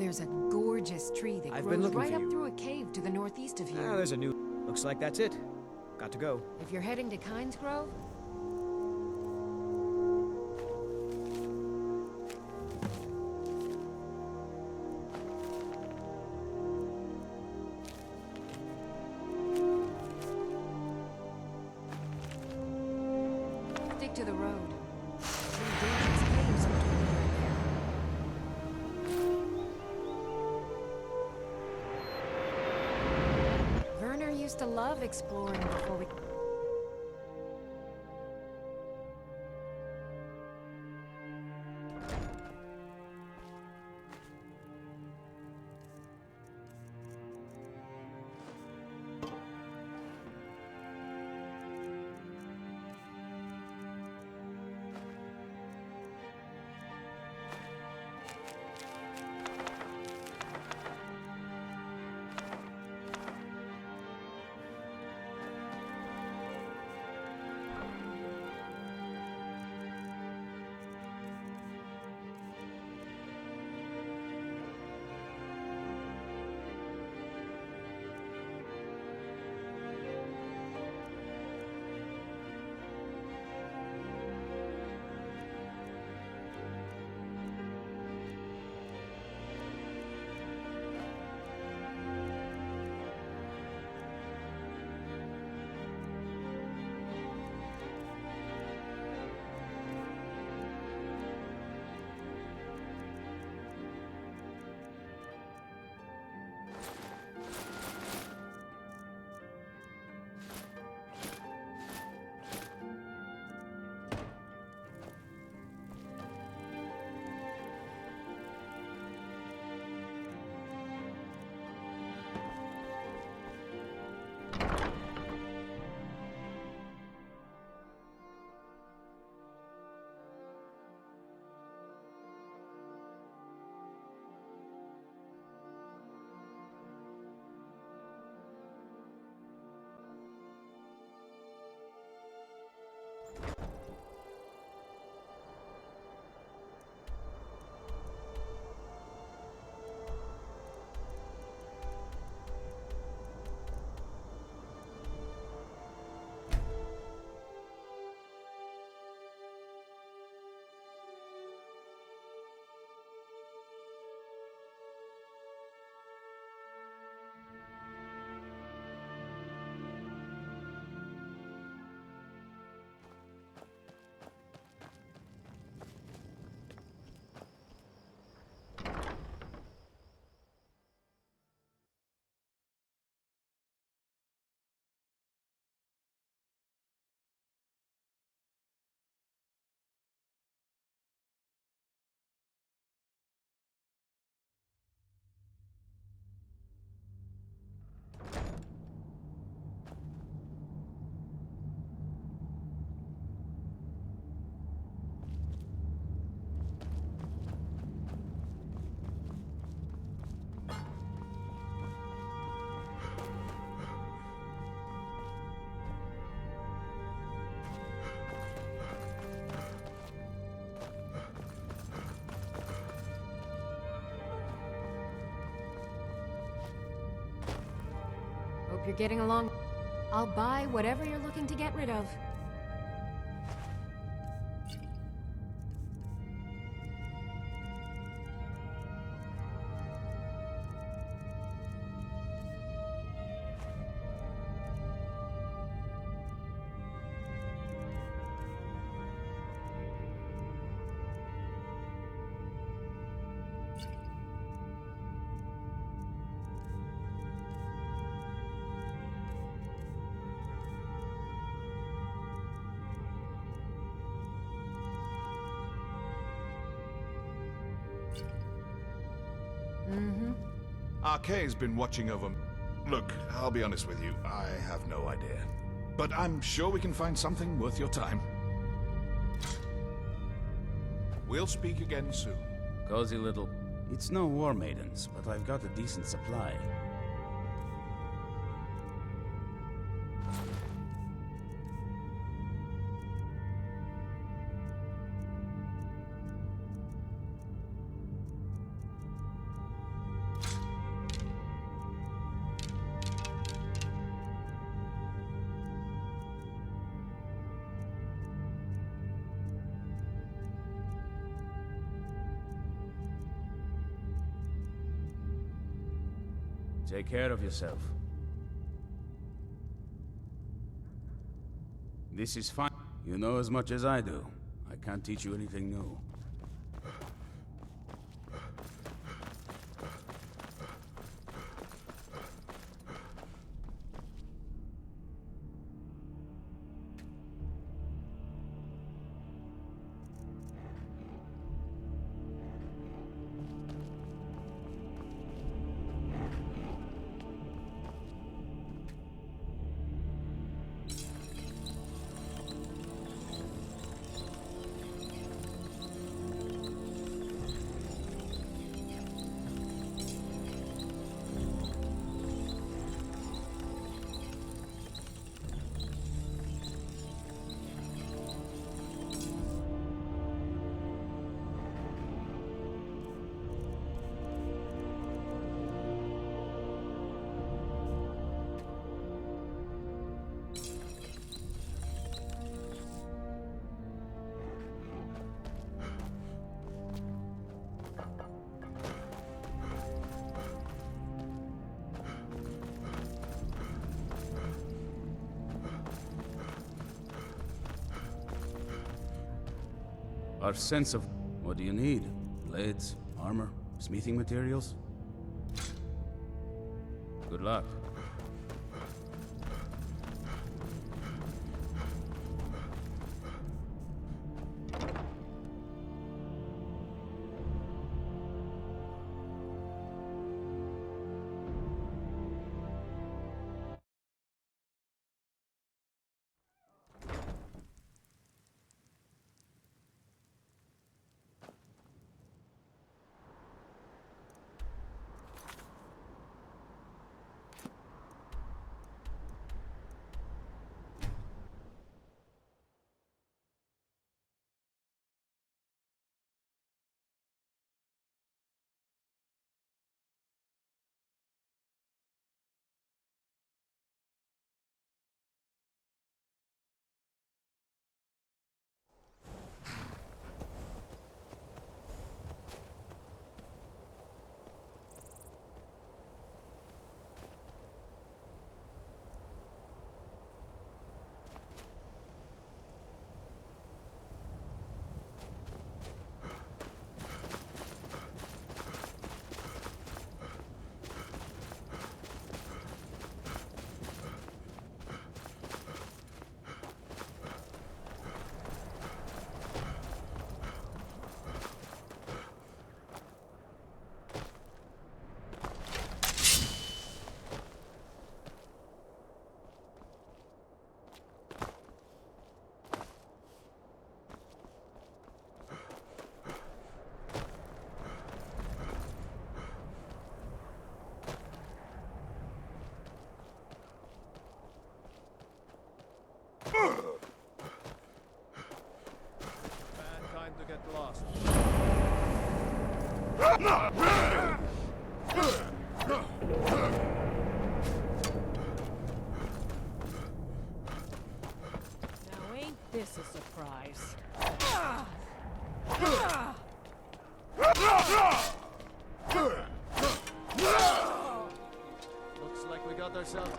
There's a gorgeous tree that I've been grows looking right for up you. through a cave to the northeast of here. Ah, there's a new... Looks like that's it. Got to go. If you're heading to Kynes Grove, stick to the road. Some dangerous caves in between here and there. Werner used to love exploring before we... Hope you're getting along. I'll buy whatever you're looking to get rid of. Arkay's been watching over... Look, I'll be honest with you, I have no idea. But I'm sure we can find something worth your time. We'll speak again soon. Cozy little... It's no war maidens, but I've got a decent supply. Take care of yourself. This is fine. You know as much as I do. I can't teach you anything new. Our sense of... What do you need? Blades, armor, smithing materials? Good luck. Bad time to get lost. Now ain't this a surprise? Looks like we got ourselves...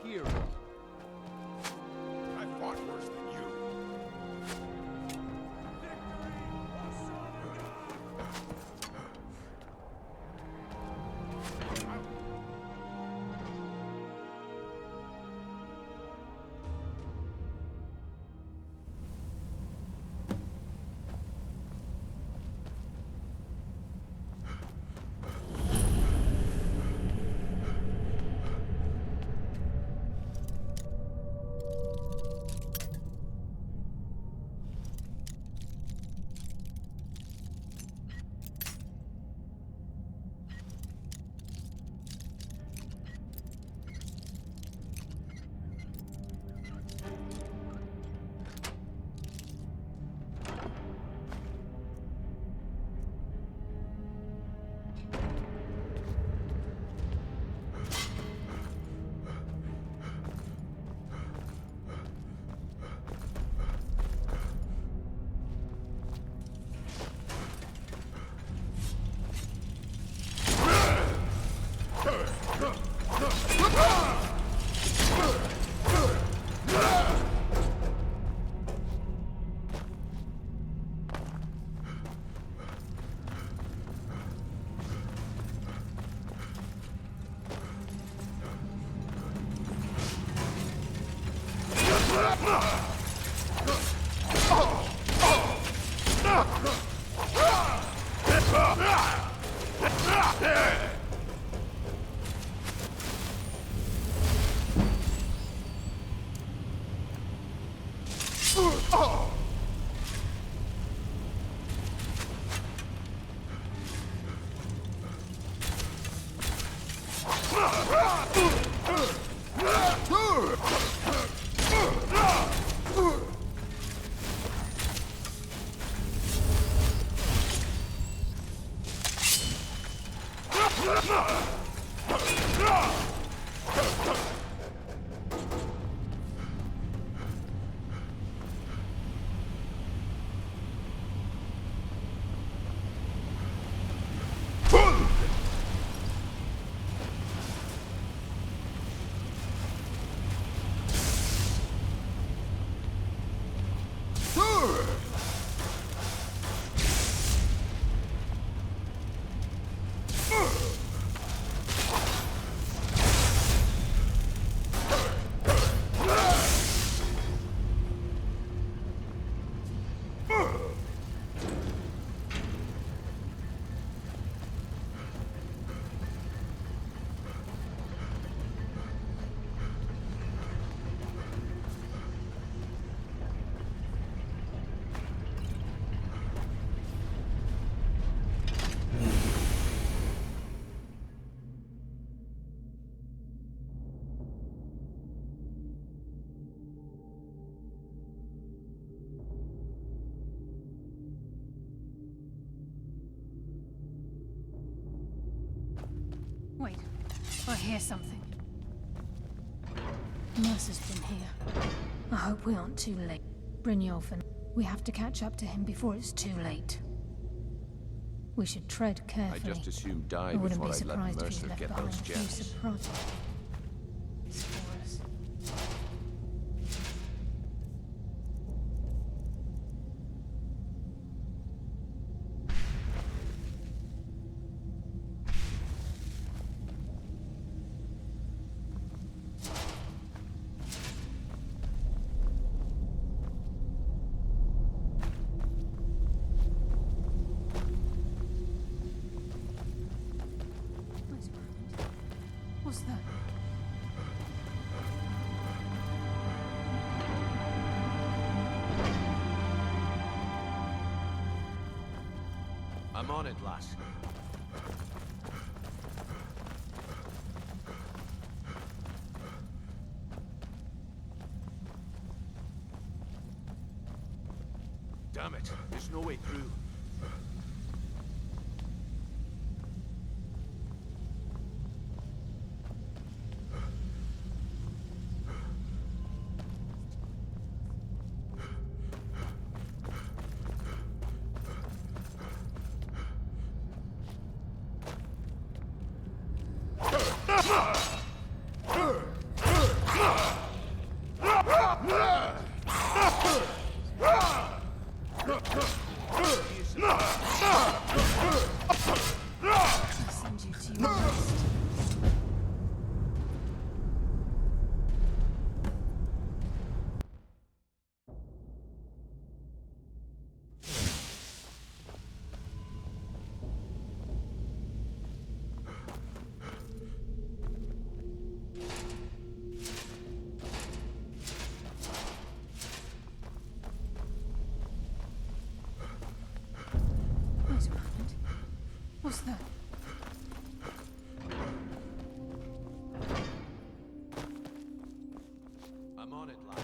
Hero. I fought worse than you. Wait, I hear something. Mercer's been here. I hope we aren't too late. Brynjolfsson, we have to catch up to him before it's too late. We should tread carefully. I just assumed die I wouldn't before be I'd let surprised if Mercer he left get behind those a few gems. surprises. For us. What's that? I'm on it, lass. Damn it, there's no way through. Wait a moment. What's that? I'm on it, lass.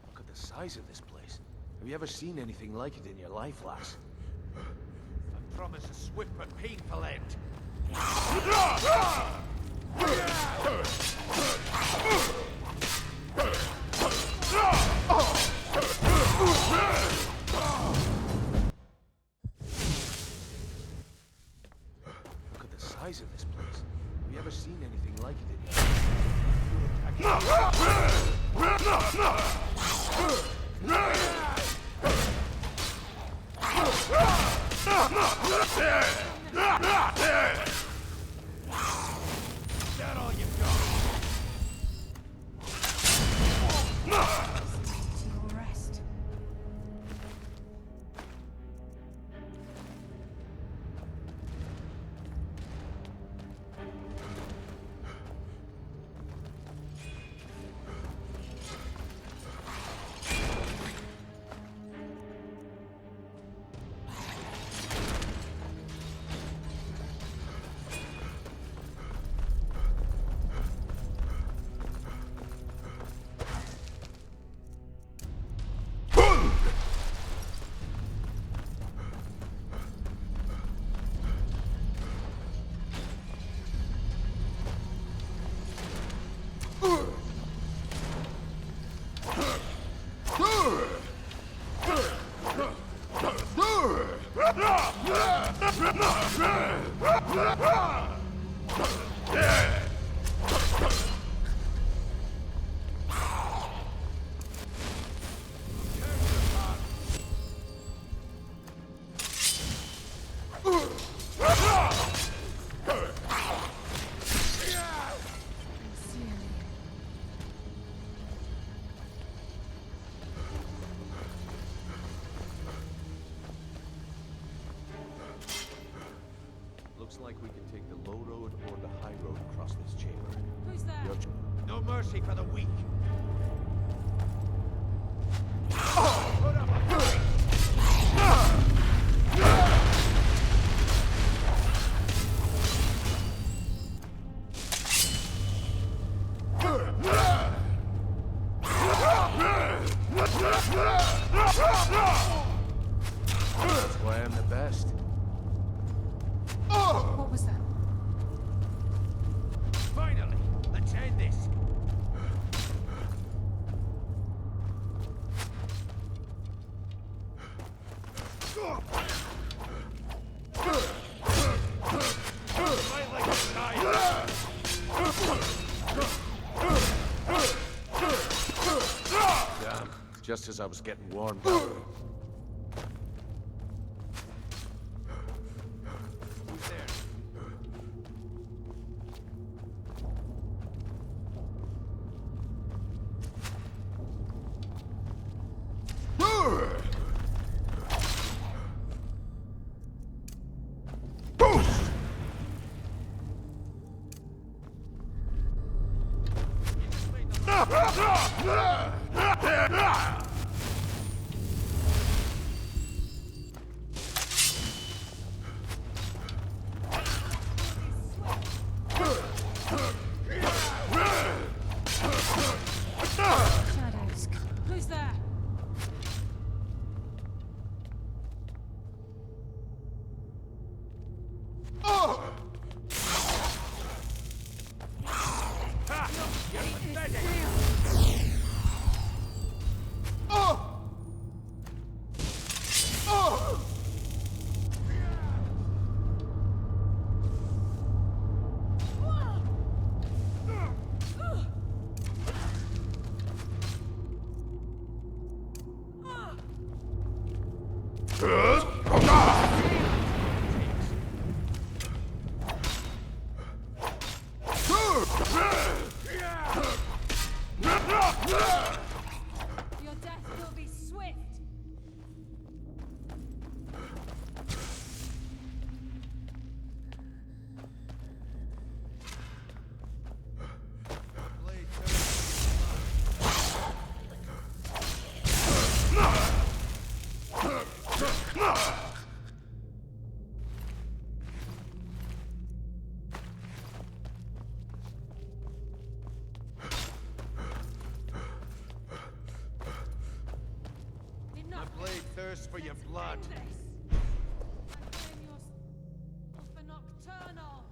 Look at the size of this place. Have you ever seen anything like it in your life, lass? I promise a swift but painful end. Look at the size of this place. Have you ever seen anything like it in your life? Looks like we can take the low road or the high road across this chamber. Who's there? No mercy for the weak. That's why I'm the best. What was that? Finally, let's end this. Damn, just as I was getting warmed up. Shadows. Who's there? Your death will be swift. My blade thirsts for your blood. For Nocturnal.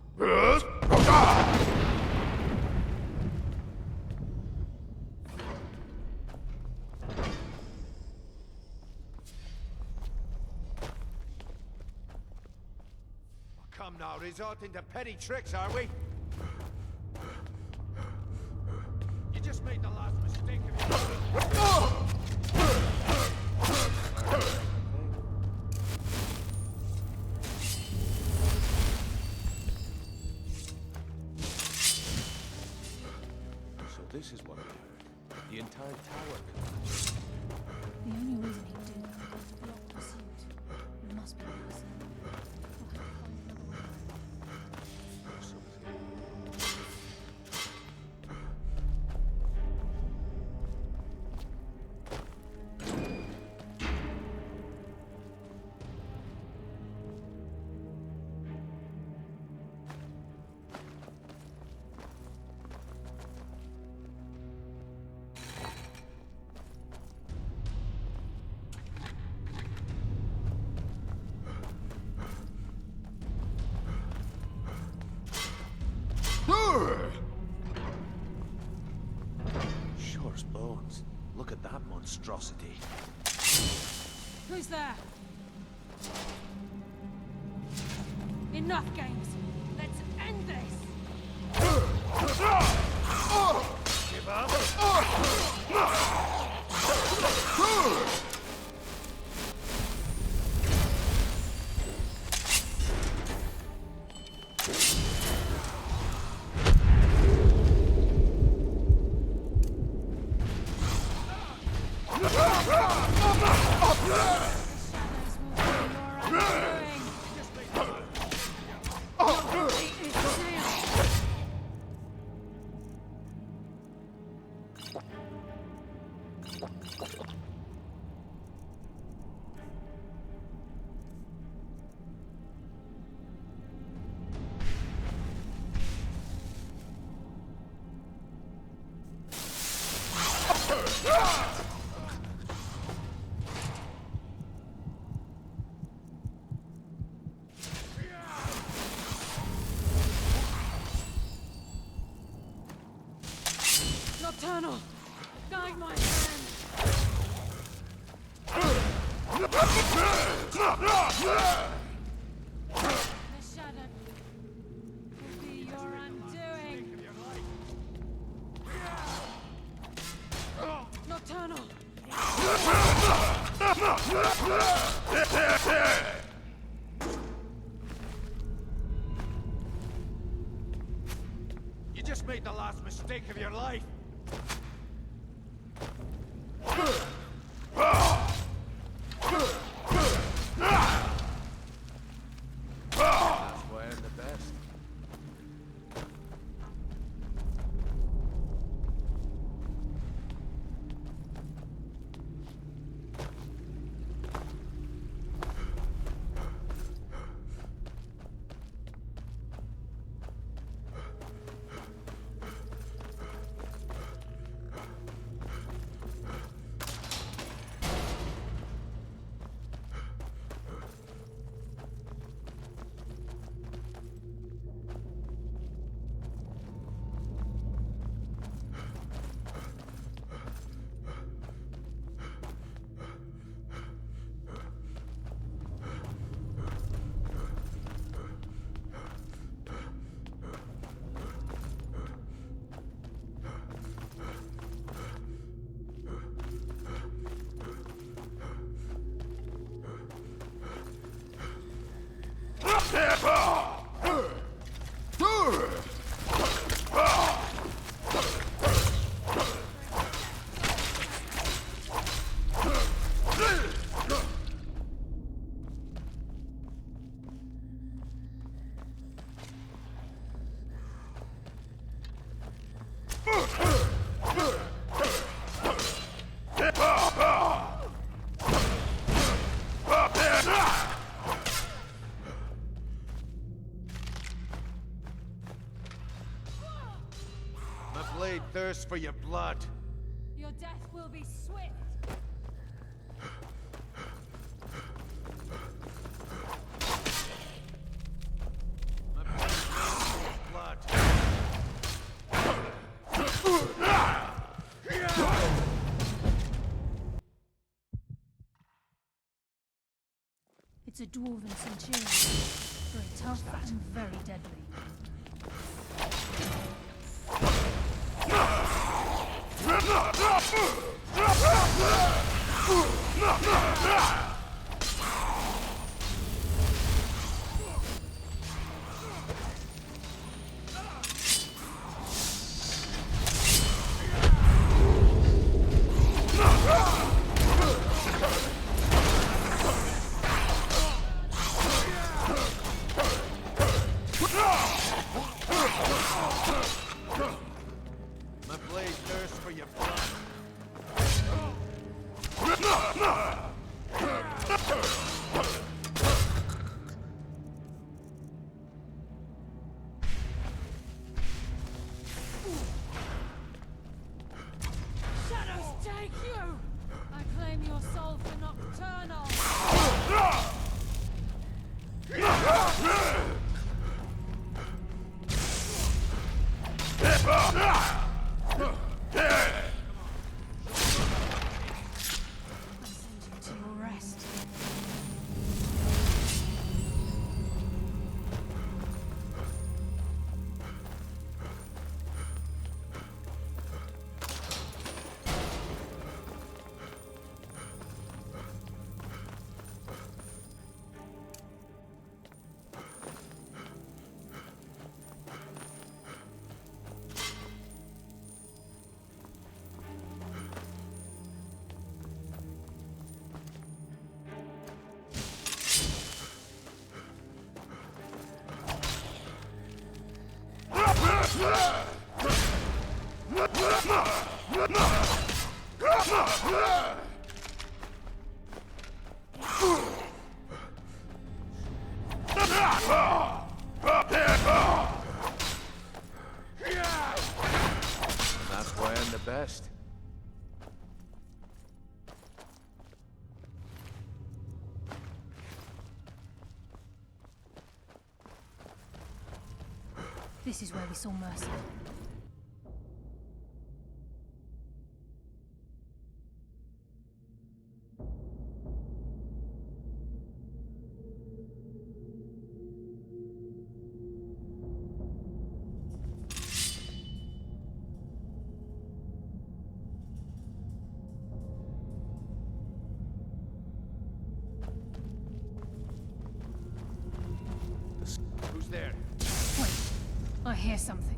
Come now, resorting to petty tricks, are we? You just made the last mistake of your So this is what I heard. The entire tower. The only reason he did that was to block pursuit. It must be Wilson. Sure as bones. Look at that monstrosity. Who's there? Enough games. Give up? Nocturnal! Guide my hand! The shadow will be your undoing! Nocturnal! You just made the last mistake of your life. That's why I'm the best. My blade thirsts for your blood. Your death will be swift! My blade thirsts for your blood. It's a dwarven centurion. Very tough and very deadly. My blade thirsts for your blood. That's why I'm the best. This is where we saw Mercer. Who's there? Wait, I hear something.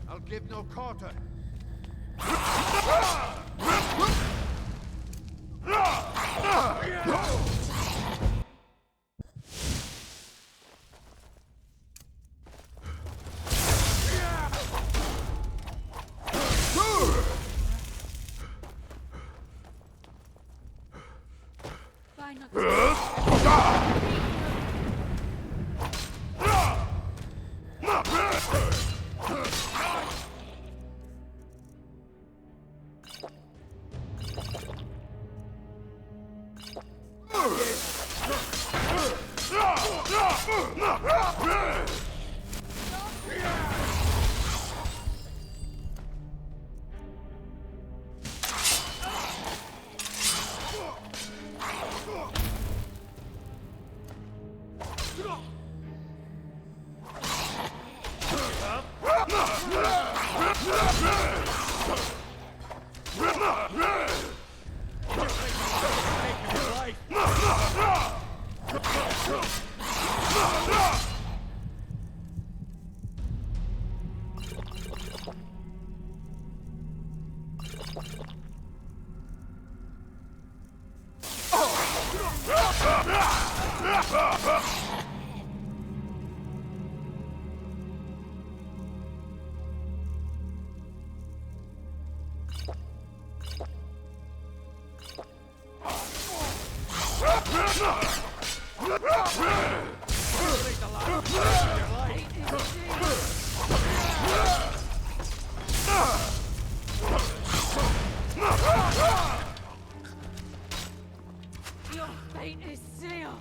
I'll give no quarter. Your fate is sealed.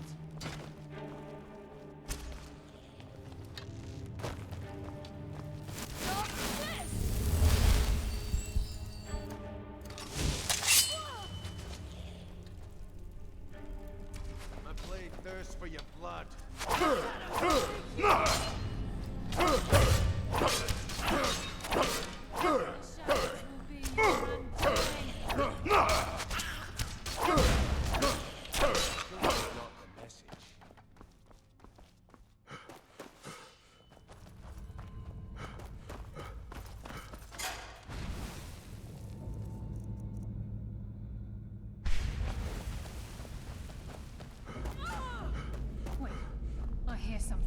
My blade thirsts for your blood. Wait, I hear something.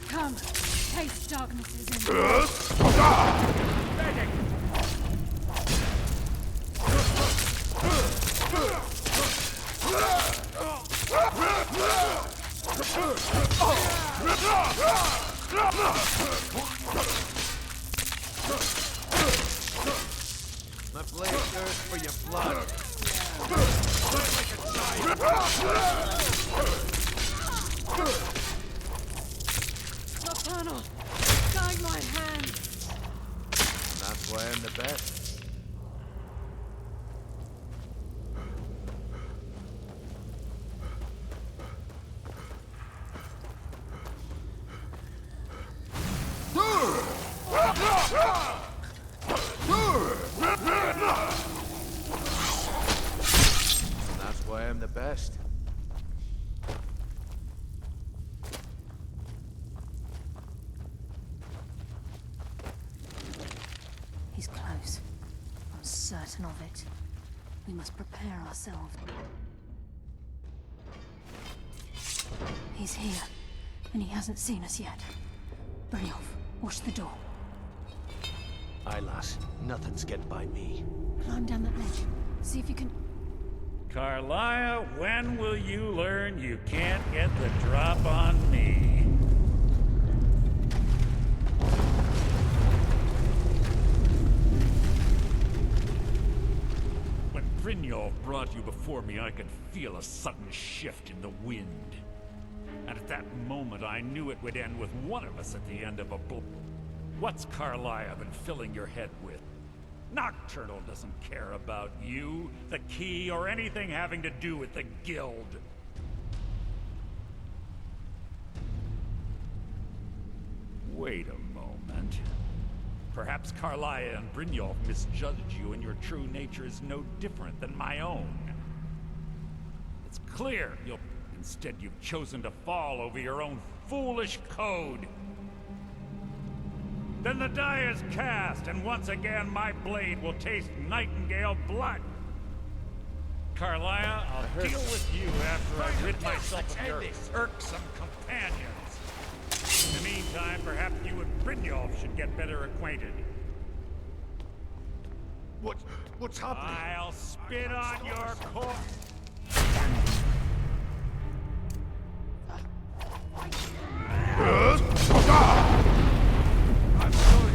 Come, taste darkness's My blade thirsts for your blood. Nocturnal, guide my hand. That's why I'm the best. That's why I'm the best. He's close. I'm certain of it. We must prepare ourselves. He's here, and he hasn't seen us yet. Brynjolf, watch the door. Aye, lass. Nothing's getting by me. Climb down that ledge. See if you can... Carlia, when will you learn you can't get the drop on me? When Brynjolf brought you before me, I could feel a sudden shift in the wind. And at that moment, I knew it would end with one of us at the end of a blow. What's Carlia been filling your head with? Nocturnal doesn't care about you, the key, or anything having to do with the guild. Wait a moment. Perhaps Carlia and Brynjolf misjudged you, and your true nature is no different than my own. It's clear instead you've chosen to fall over your own foolish code. Then the die is cast, and once again my blade will taste Nightingale blood. Carlia, I'll deal with you after I rid myself of your irksome companions. In the meantime, perhaps you and Brynjolf should get better acquainted. What's happening? I'll spit on your corpse. I'm sorry,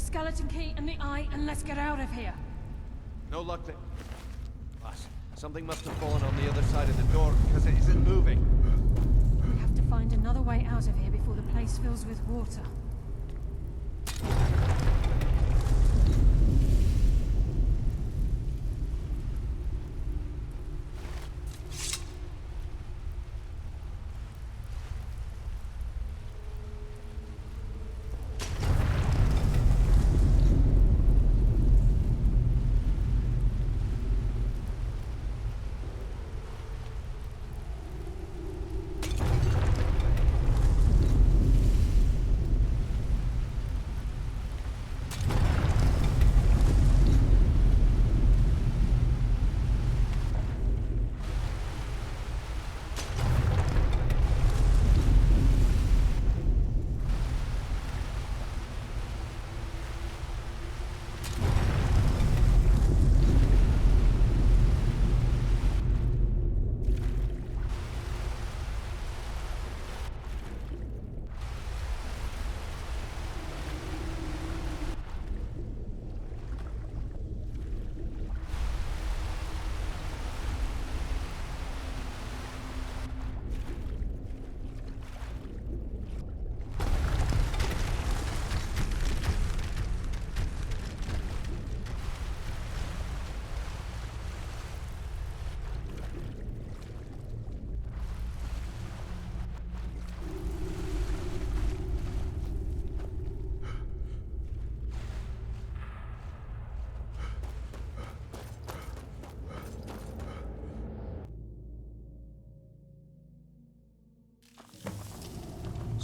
skeleton key and the eye, and let's get out of here. No luck there. Lass, something must have fallen on the other side of the door, because it isn't moving. We have to find another way out of here before the place fills with water.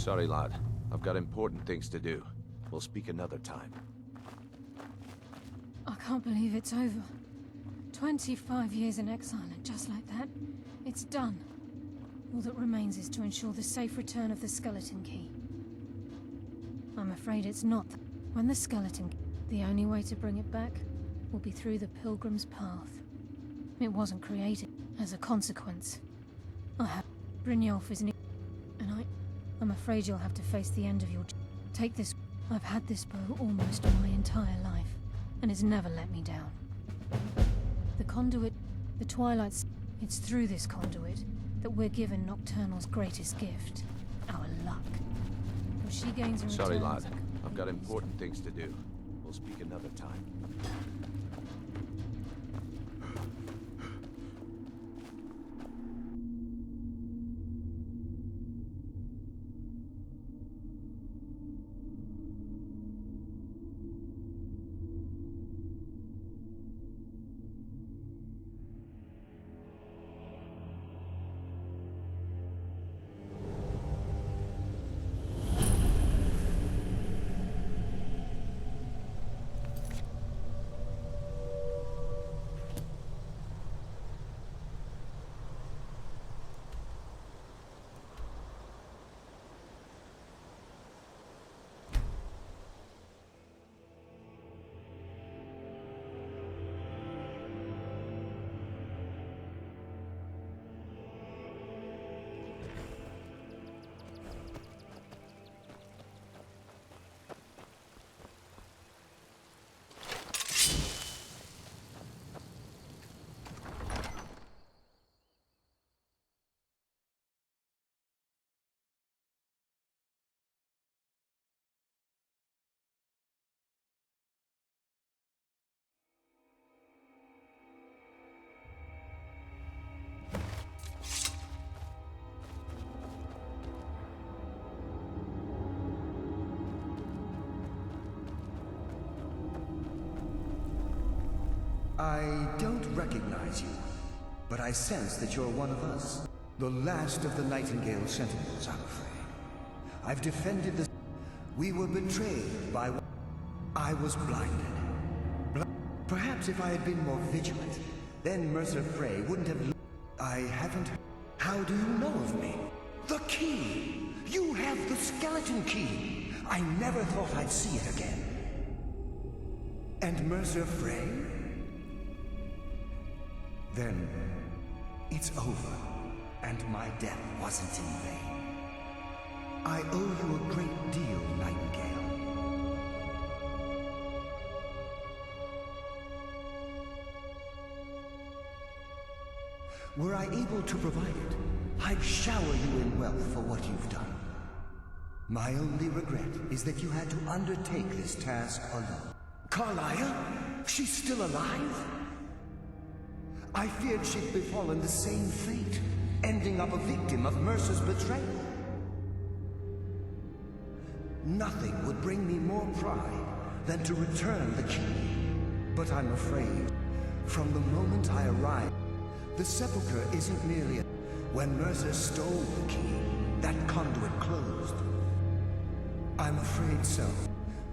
Sorry, lad. I've got important things to do. We'll speak another time. I can't believe it's over. 25 years in exile, and just like that, it's done. All that remains is to ensure the safe return of the skeleton key. I'm afraid it's not. When the skeleton key, the only way to bring it back will be through the Pilgrim's Path. It wasn't created as a consequence. I have Brynjolf is near, and I'm afraid you'll have to face the end of your. Take this. I've had this bow almost my entire life, and it's never let me down. The conduit, the Twilight's. It's through this conduit that we're given Nocturnal's greatest gift, our luck. What she gains in Sorry, return lad. is a I've got important things to do. We'll speak another time. I don't recognize you, but I sense that you're one of us. The last of the Nightingale Sentinels, I'm afraid. I've defended the... We were betrayed by... I was blinded. Perhaps if I had been more vigilant, then Mercer Frey wouldn't have... I haven't... How do you know of me? The key! You have the skeleton key! I never thought I'd see it again. And Mercer Frey? Then, it's over, and my death wasn't in vain. I owe you a great deal, Nightingale. Were I able to provide it, I'd shower you in wealth for what you've done. My only regret is that you had to undertake this task alone. Carlia? She's still alive? I feared she'd befallen the same fate, ending up a victim of Mercer's betrayal. Nothing would bring me more pride than to return the key. But I'm afraid, from the moment I arrived, the sepulchre isn't merely a... When Mercer stole the key, that conduit closed. I'm afraid so.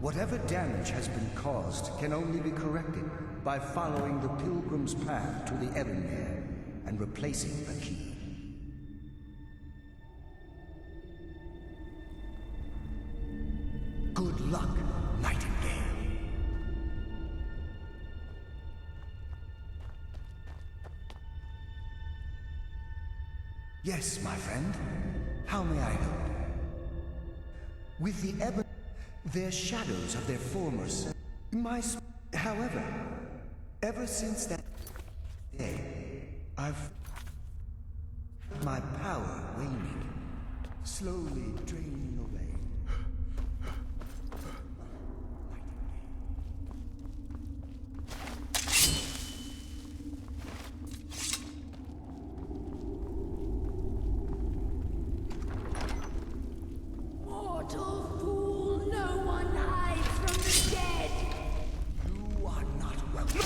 Whatever damage has been caused can only be corrected by following the Pilgrim's Path to the Ebonmere and replacing the key. Good luck, Nightingale. Yes, my friend. How may I help? With the Ebon... They're shadows of their former self. However, ever since that day, I've... my power waning, slowly draining away. Mortal fool, no one hides from the dead! You are not welcome.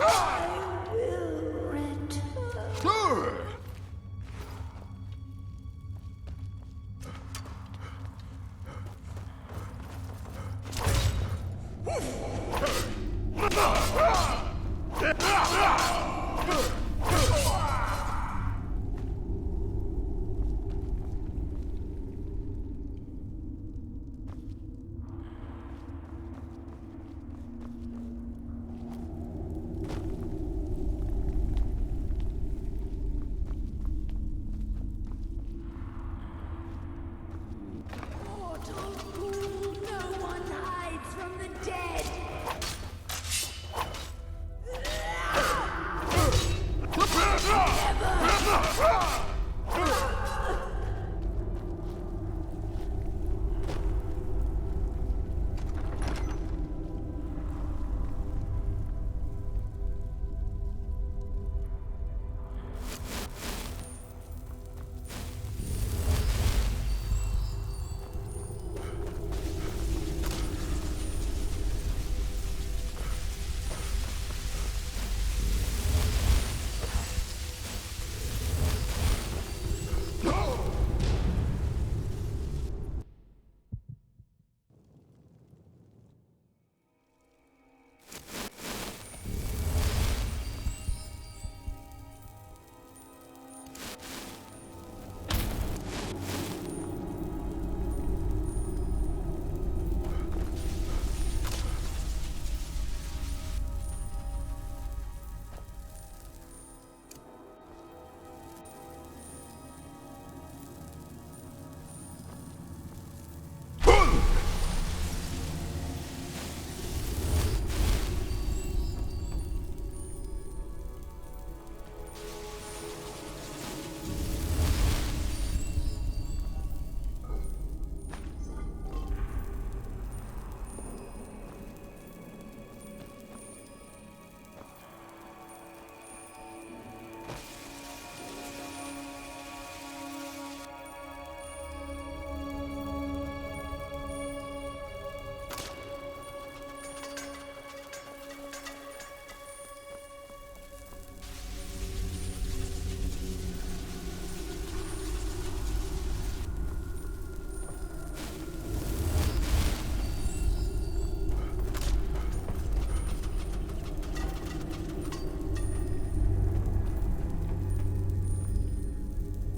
I will return. Mortal fool, no one hides from the dead.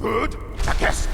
Good. Yes.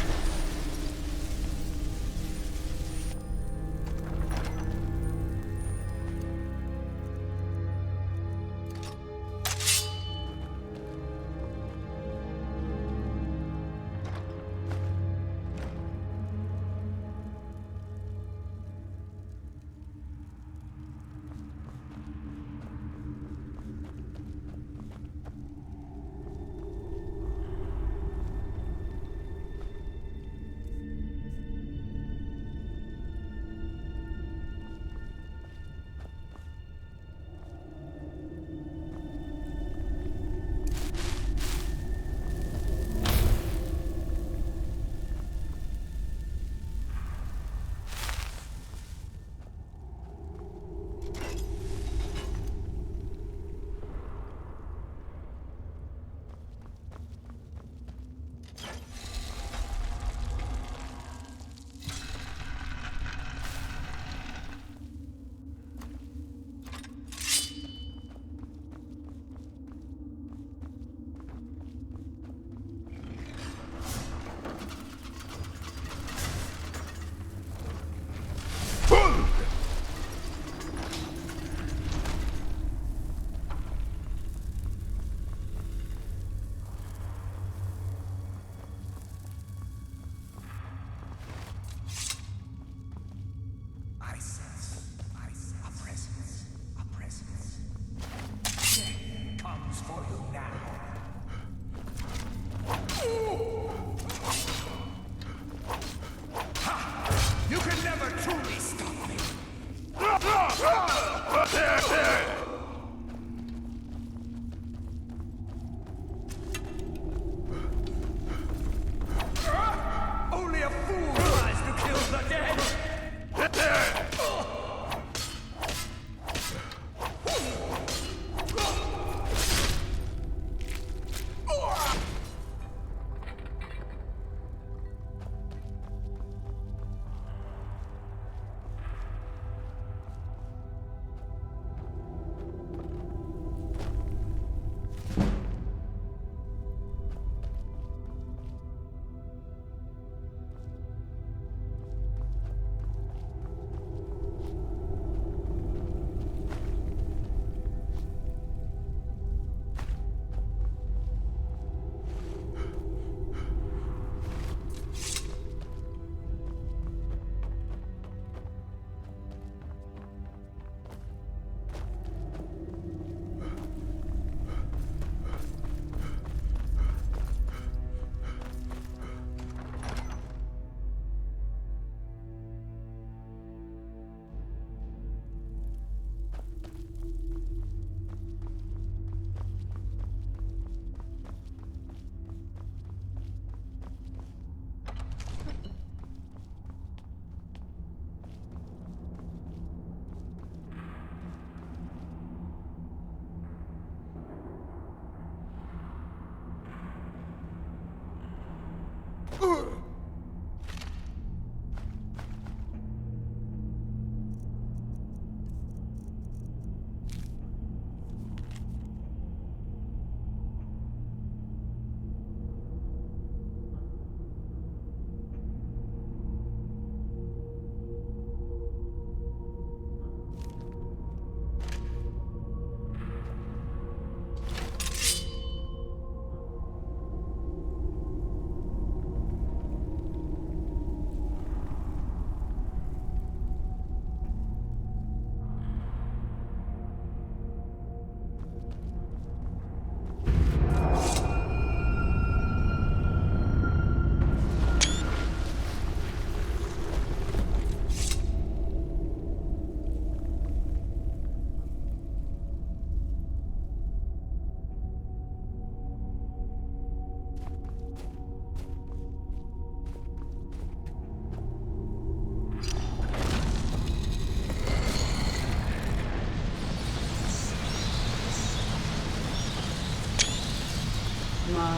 My,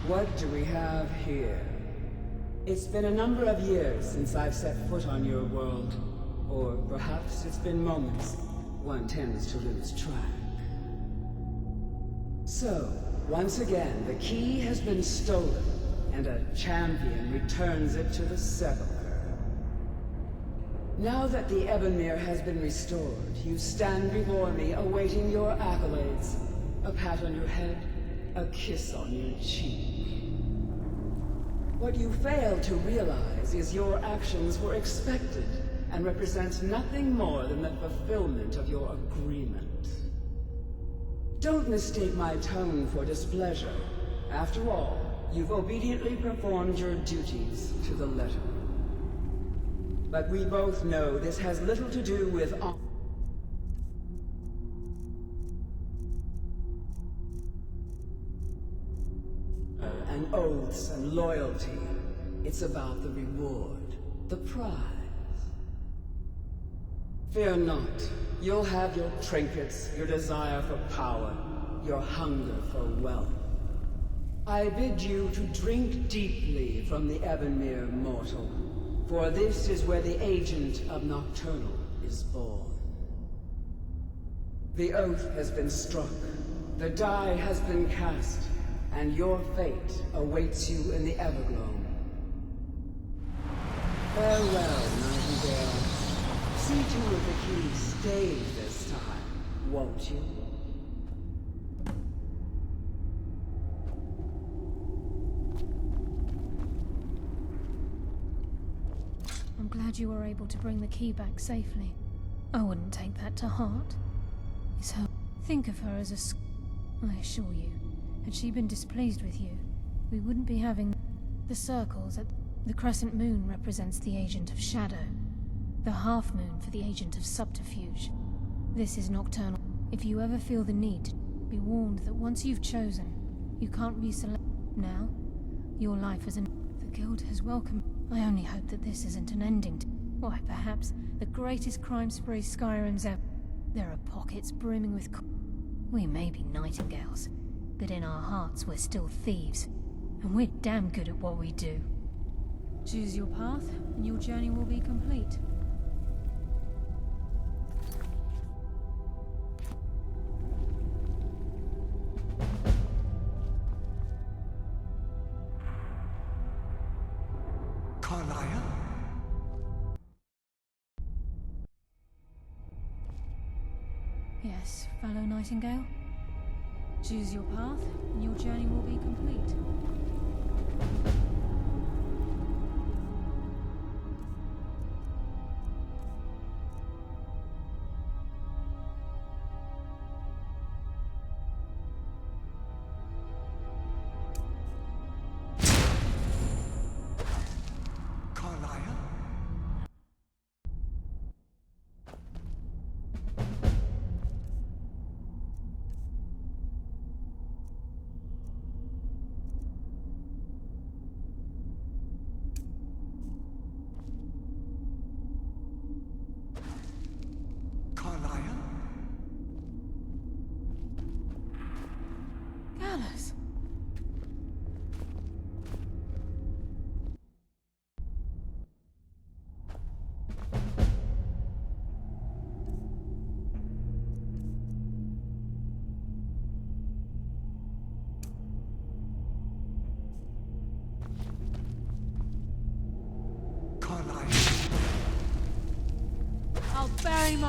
what do we have here? It's been a number of years since I've set foot on your world. Or perhaps it's been moments. One tends to lose track. So, once again, the key has been stolen, and a champion returns it to the sepulchre. Now that the Ebonmere has been restored, you stand before me awaiting your accolades. A pat on your head, a kiss on your cheek. What you fail to realize is your actions were expected and represent nothing more than the fulfillment of your agreement. Don't mistake my tone for displeasure. After all, you've obediently performed your duties to the letter. But we both know this has little to do with honor. And oaths and loyalty. It's about the reward, the prize. Fear not. You'll have your trinkets, your desire for power, your hunger for wealth. I bid you to drink deeply from the Ebonmere mortal, for this is where the agent of Nocturnal is born. The oath has been struck, the die has been cast, and your fate awaits you in the Evergloam. Farewell, Nightingale. See to it the key stays this time, won't you? I'm glad you were able to bring the key back safely. I wouldn't take that to heart. It's her. Think of her as I assure you, had she been displeased with you, we wouldn't be having the circles at the crescent moon represents the agent of shadow, the half moon for the agent of subterfuge. This is Nocturnal. If you ever feel the need, be warned that once you've chosen, you can't reselect. Now, your life as the guild has welcomed. I only hope that this isn't an ending to why perhaps the greatest crime spree Skyrim's ever. There are pockets brimming with we may be nightingales, but in our hearts we're still thieves, and we're damn good at what we do. Choose your path, and your journey will be complete. Carlia? Yes, fellow nightingale. Choose your path, and your journey will be complete.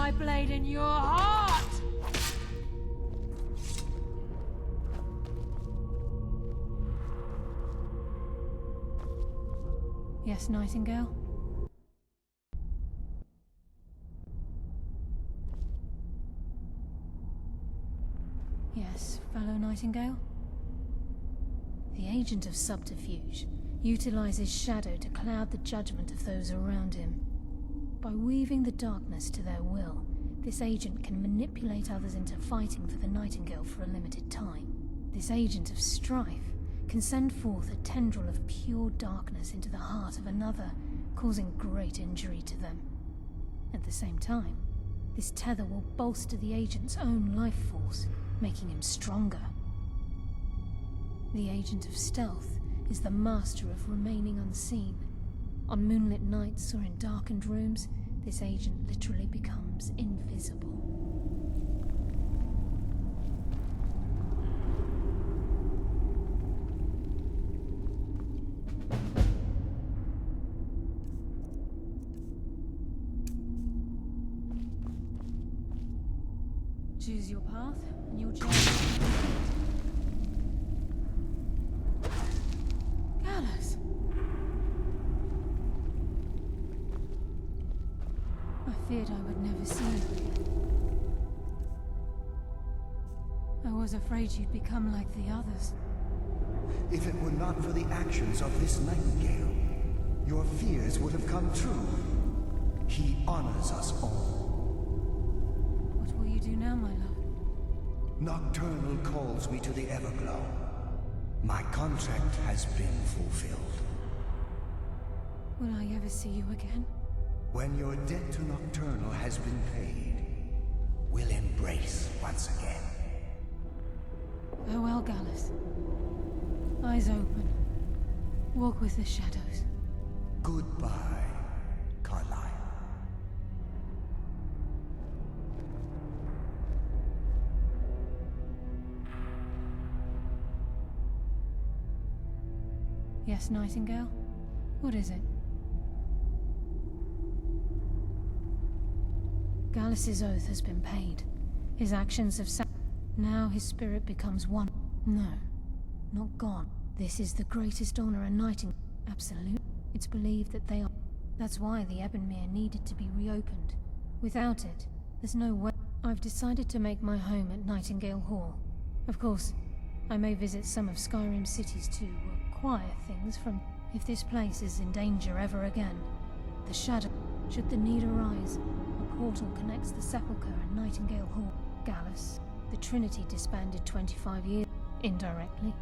my blade in your heart! Yes, Nightingale? Yes, fellow Nightingale? The agent of subterfuge utilizes shadow to cloud the judgment of those around him. By weaving the darkness to their will, this agent can manipulate others into fighting for the Nightingale for a limited time. This agent of strife can send forth a tendril of pure darkness into the heart of another, causing great injury to them. At the same time, this tether will bolster the agent's own life force, making him stronger. The agent of stealth is the master of remaining unseen. On moonlit nights or in darkened rooms, this agent literally becomes invisible. Choose your path, and you'll journey. Gallus! I feared I would never see you again. I was afraid you'd become like the others. If it were not for the actions of this Nightingale, your fears would have come true. He honors us all. What will you do now, my love? Nocturnal calls me to the Everglow. My contract has been fulfilled. Will I ever see you again? When your debt to Nocturnal has been paid, we'll embrace once again. Farewell, Gallus. Eyes open. Walk with the shadows. Goodbye, Carlyle. Yes, Nightingale? What is it? Gallus's oath has been paid. His actions have now his spirit becomes one. No, not gone. This is the greatest honor a Nightingale. Absolute. It's believed that they are. That's why the Ebonmere needed to be reopened. Without it, there's no way. I've decided to make my home at Nightingale Hall. Of course, I may visit some of Skyrim cities to acquire things from. If this place is in danger ever again, the shadow. Should the need arise, a portal connects the Sepulchre and Nightingale Hall. Gallus, the Trinity disbanded 25 years indirectly.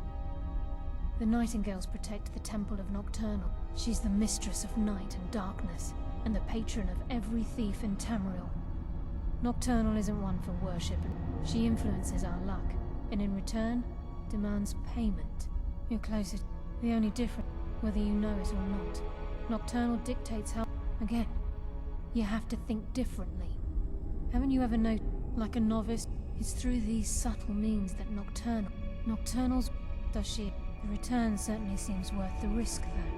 The Nightingales protect the Temple of Nocturnal. She's the mistress of night and darkness, and the patron of every thief in Tamriel. Nocturnal isn't one for worship, and she influences our luck, and in return, demands payment. You're closer. The only difference, whether you know it or not, Nocturnal dictates how. Again, you have to think differently. Haven't you ever noticed, like a novice, it's through these subtle means that Nocturnal's does she? The return certainly seems worth the risk, though.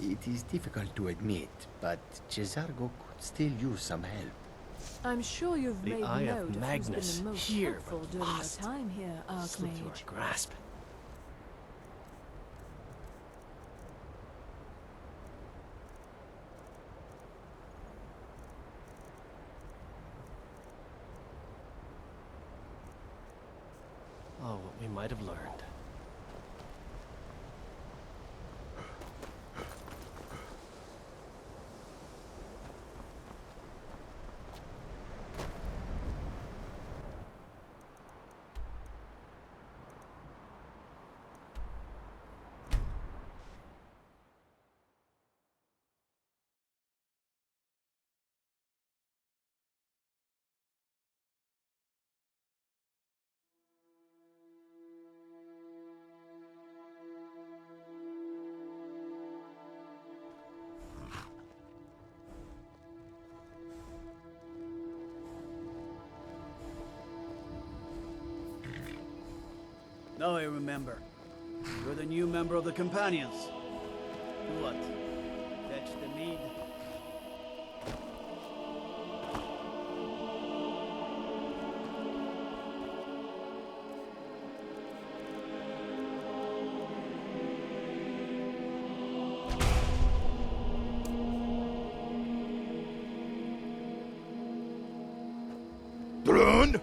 It is difficult to admit, but Cesargo could still use some help. I'm sure you've The made Eye note of of who's Magnus, been the most here, helpful but during your lost. time here, Slip through our Archmage. grasp. Oh, what we might have learned. Now I remember. You're the new member of the Companions. What? Fetch the mead? Drone!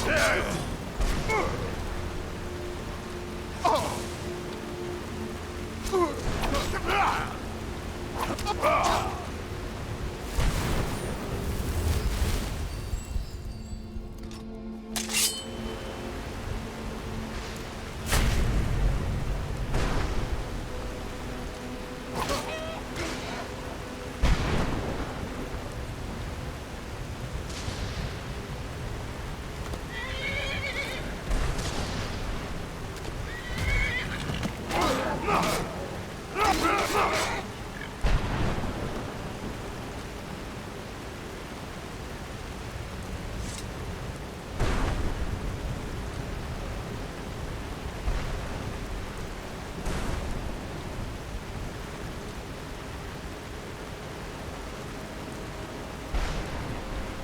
Yeah!